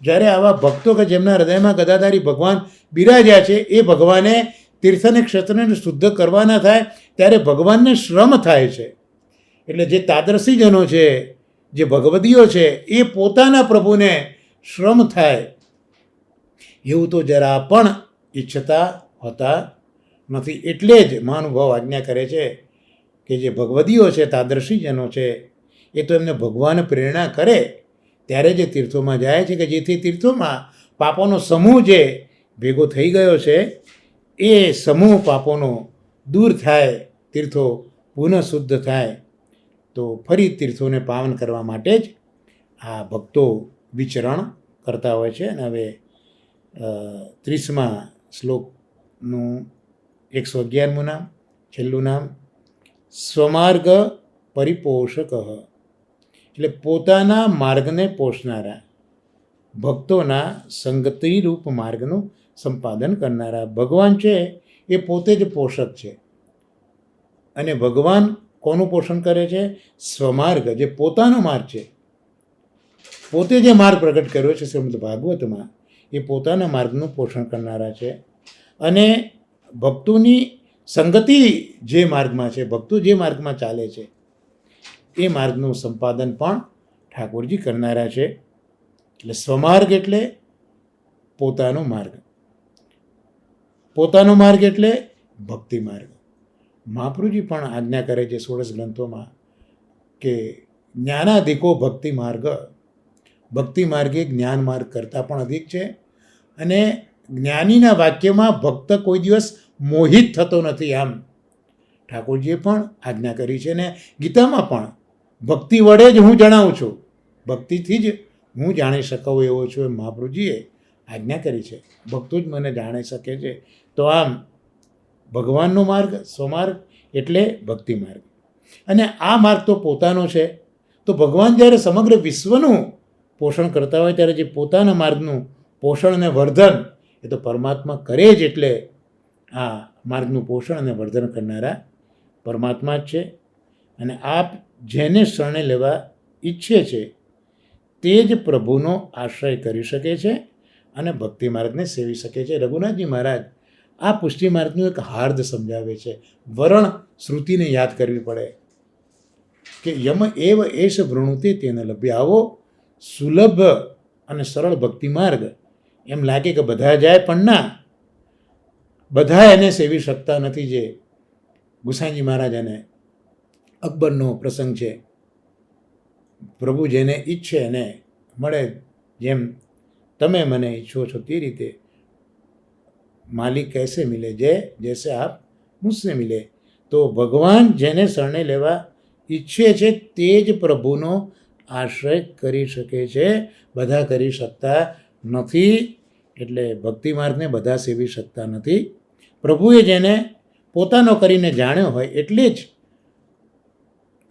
જ્યારે આવા ભક્તો કે જેમના હૃદયમાં ગદાધારી ભગવાન બિરાજ્યા છે, એ ભગવાને તીર્થ અને ક્ષેત્રને શુદ્ધ કરવાના થાય ત્યારે ભગવાનને શ્રમ થાય છે. એટલે જે તાદર્શીજનો છે, જે ભગવદીઓ છે, એ પોતાના પ્રભુને શ્રમ થાય એવું તો જરા પણ ઈચ્છતા હોતા નથી. એટલે જ મહાનુભાવ આજ્ઞા કરે છે કે જે ભગવદીઓ છે, તાદર્શીજનો છે, એ તો એમને ભગવાન પ્રેરણા કરે ત્યારે જે તીર્થોમાં જાય છે, કે જેથી તીર્થોમાં પાપોનો સમૂહ જે ભેગો થઈ ગયો છે એ સમૂહ પાપોનો દૂર થાય, તીર્થો પુનઃ શુદ્ધ થાય. તો ફરી તીર્થોને પાવન કરવા માટે જ આ ભક્તો વિચરણ કરતા હોય છે. અને હવે 30મા શ્લોકનું 111મું નામ, છેલ્લું નામ, સ્વમાર્ગ પરિપોષક. એટલે પોતાના માર્ગને પોષનારા, ભક્તોના સંગતિરૂપ માર્ગનું સંપાદન કરનારા. ભગવાન છે એ પોતે જ પોષક છે. અને ભગવાન કોનું પોષણ કરે છે? સ્વમાર્ગ, જે પોતાનો માર્ગ છે, પોતે જે માર્ગ પ્રગટ કર્યો છે શ્રીમદ ભાગવતમાં, એ પોતાના માર્ગનું પોષણ કરનારા છે. અને ભક્તોની સંગતિ જે માર્ગમાં છે, ભક્તો જે માર્ગમાં ચાલે છે, એ માર્ગનું સંપાદન પણ ઠાકોરજી કરનારા છે. એટલે સ્વમાર્ગ એટલે પોતાનો માર્ગ, પોતાનો માર્ગ એટલે ભક્તિ માર્ગ. મહાપ્રભુજી પણ આજ્ઞા કરે છે 16 ગ્રંથોમાં કે જ્ઞાનાધિકો ભક્તિ માર્ગ. ભક્તિ માર્ગ એ જ્ઞાન માર્ગ કરતાં પણ અધિક છે. અને જ્ઞાનીના વાક્યમાં ભક્ત કોઈ દિવસ મોહિત થતો નથી. આમ ઠાકોરજીએ પણ આજ્ઞા કરી છે. અને ગીતામાં પણ ભક્તિ વડે જ હું જણાવું છું, ભક્તિથી જ હું જાણી શકું એવો છું, એમ મહાપ્રભુજીએ આજ્ઞા કરી છે. ભક્તો જ મને જાણી શકે છે. તો આમ ભગવાનનો માર્ગ, સ્વમાર્ગ એટલે ભક્તિ માર્ગ. અને આ માર્ગ તો પોતાનો છે. તો ભગવાન જ્યારે સમગ્ર વિશ્વનું પોષણ કરતા હોય ત્યારે જે પોતાના માર્ગનું પોષણ અને વર્ધન એ તો પરમાત્મા કરે જ. એટલે આ માર્ગનું પોષણ અને વર્ધન કરનારા પરમાત્મા જ છે. અને આપ જેને શરણે લેવા ઈચ્છે છે તે જ પ્રભુનો આશ્રય કરી શકે છે અને ભક્તિ માર્ગને સેવી શકે છે. રઘુનાથજી મહારાજ આ પુષ્ટિ માર્ગનું એક હાર્દ સમજાવે છે. વરણ શ્રુતિને યાદ કરવી પડે કે યમ એવ એશ વૃણુતે તેને લભ્ય. આવો સુલભ અને સરળ ભક્તિ માર્ગ એમ લાગે કે બધા જાય, પણ ના, બધા એને સેવી શકતા નથી. જે ગુસાઈજી મહારાજ અને અકબરનો પ્રસંગ છે. પ્રભુ જેને ઈચ્છે એને મળે. જેમ તમે મને ઈચ્છો છો તે રીતે માલિક કૈસે મિલે, જૈસે આપ મુझसे મિલે. તો ભગવાન જેને શરણે લેવા ઈચ્છે છે તે જ પ્રભુનો આશ્રય કરી શકે છે. બધા કરી શકતા નથી. એટલે ભક્તિ માર્ગને બધા સેવી શકતા નથી. પ્રભુએ જેને પોતાનો કરીને જાણ્યો હોય એટલે જ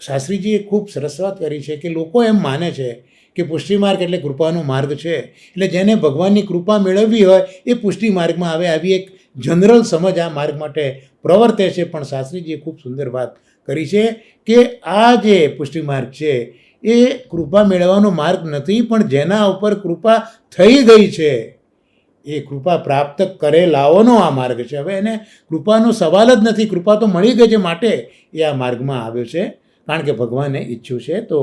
શાસ્ત્રીજીએ ખૂબ સરસ વાત કરી છે કે લોકો એમ માને છે કે પુષ્ટિ માર્ગ એટલે કૃપાનો માર્ગ છે, એટલે જેને ભગવાનની કૃપા મેળવવી હોય એ પુષ્ટિ માર્ગમાં આવે. આવી એક જનરલ સમજ આ માર્ગ માટે પ્રવર્તે છે. પણ શાસ્ત્રીજીએ ખૂબ સુંદર વાત કરી છે કે આ જે પુષ્ટિ માર્ગ છે એ કૃપા મેળવવાનો માર્ગ નથી, પણ જેના ઉપર કૃપા થઈ ગઈ છે એ કૃપા પ્રાપ્ત કરેલાઓનો આ માર્ગ છે. હવે એને કૃપાનો સવાલ જ નથી, કૃપા તો મળી ગઈ છે માટે એ આ માર્ગમાં આવ્યો છે, કારણ કે ભગવાને ઈચ્છ્યું છે. તો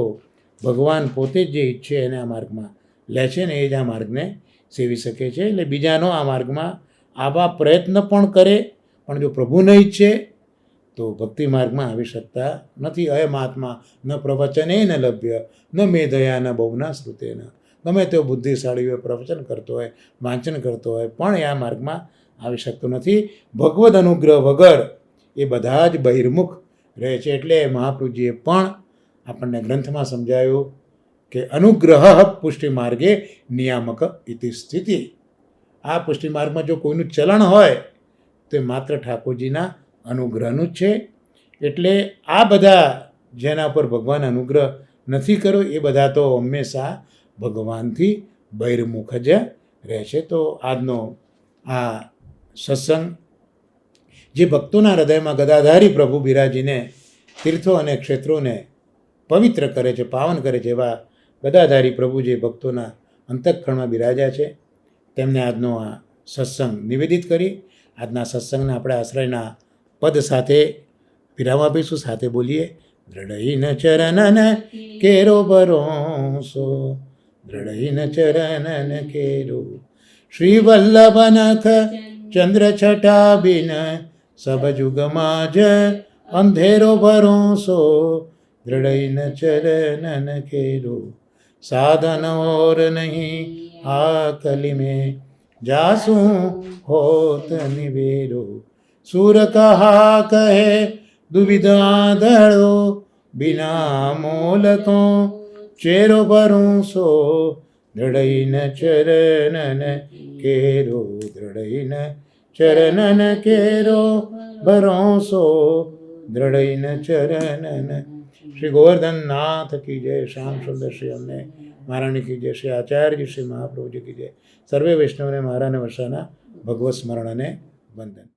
ભગવાન પોતે જ જે ઈચ્છે એને આ માર્ગમાં લે છે ને એ જ આ માર્ગને સેવી શકે છે. એટલે બીજાનો આ માર્ગમાં આવા પ્રયત્ન પણ કરે, પણ જો પ્રભુ ન ઈચ્છે તો ભક્તિ માર્ગમાં આવી શકતા નથી. અયમાત્મા ન પ્રવચને ન લભ્ય ન મેધયા ન બહુના શ્રુતેન. ગમે તેઓ બુદ્ધિશાળી હોય, પ્રવચન કરતો હોય, વાંચન કરતો હોય, પણ એ આ માર્ગમાં આવી શકતો નથી. ભગવદ અનુગ્રહ વગર એ બધા જ બહિર્મુખ રહે છે. એટલે મહાપ્રભુજીએ પણ આપણને ગ્રંથમાં સમજાયું કે અનુગ્રહ પુષ્ટિ માર્ગે નિયામક ઇતિ સ્થિતિ. આ પુષ્ટિ માર્ગમાં જો કોઈનું ચલણ હોય તો એ માત્ર ઠાકોરજીના અનુગ્રહનું જ છે. એટલે આ બધા જેના પર ભગવાન અનુગ્રહ નથી કર્યો એ બધા તો હંમેશા ભગવાનથી બહિર્મુખ જ રહે છે. તો આજનો આ સત્સંગ જે ભક્તોના હૃદયમાં ગદાધારી પ્રભુ બિરાજીને તીર્થો અને ક્ષેત્રોને પવિત્ર કરે છે, પાવન કરે છે, એવા ગદાધારી પ્રભુ જે ભક્તોના અંતઃકરણમાં બિરાજ્યા છે તેમને આજનો આ સત્સંગ નિવેદિત કરી આજના સત્સંગને આપણે આશ્રયના પદ સાથે વિરામ આપીશું. સાથે બોલીએ દ્રઢઈન ચરણન કેરો ભરોસો, દ્રઢઈન ચરણન કેરો. શ્રી વલ્લભ નખ ચંદ્ર છટા બિન સબ જુગમાં જ અંધેરો ભરોસો, દ્રઢઈન ચરણન કેરો. સાધન और नहीं आकलि में जासू होत निवेरो. सूर कहा कहे दुविधा धड़ो, बिना मोल को चेरो भरोसो, दृढ़इन चरणन केरो, दृढ़इन चरणन केरो भरोसो, दृढ़इन चरणन. श्री गोवर्धन नाथ की जय, श्याम सुंदर श्री अम्मे महारानी की जय, श्री आचार्य जी श्री महाप्रभु जी की जय. सर्वे वैष्णव ने महाराने वर्षाना भगवत स्मरण ने वंदन.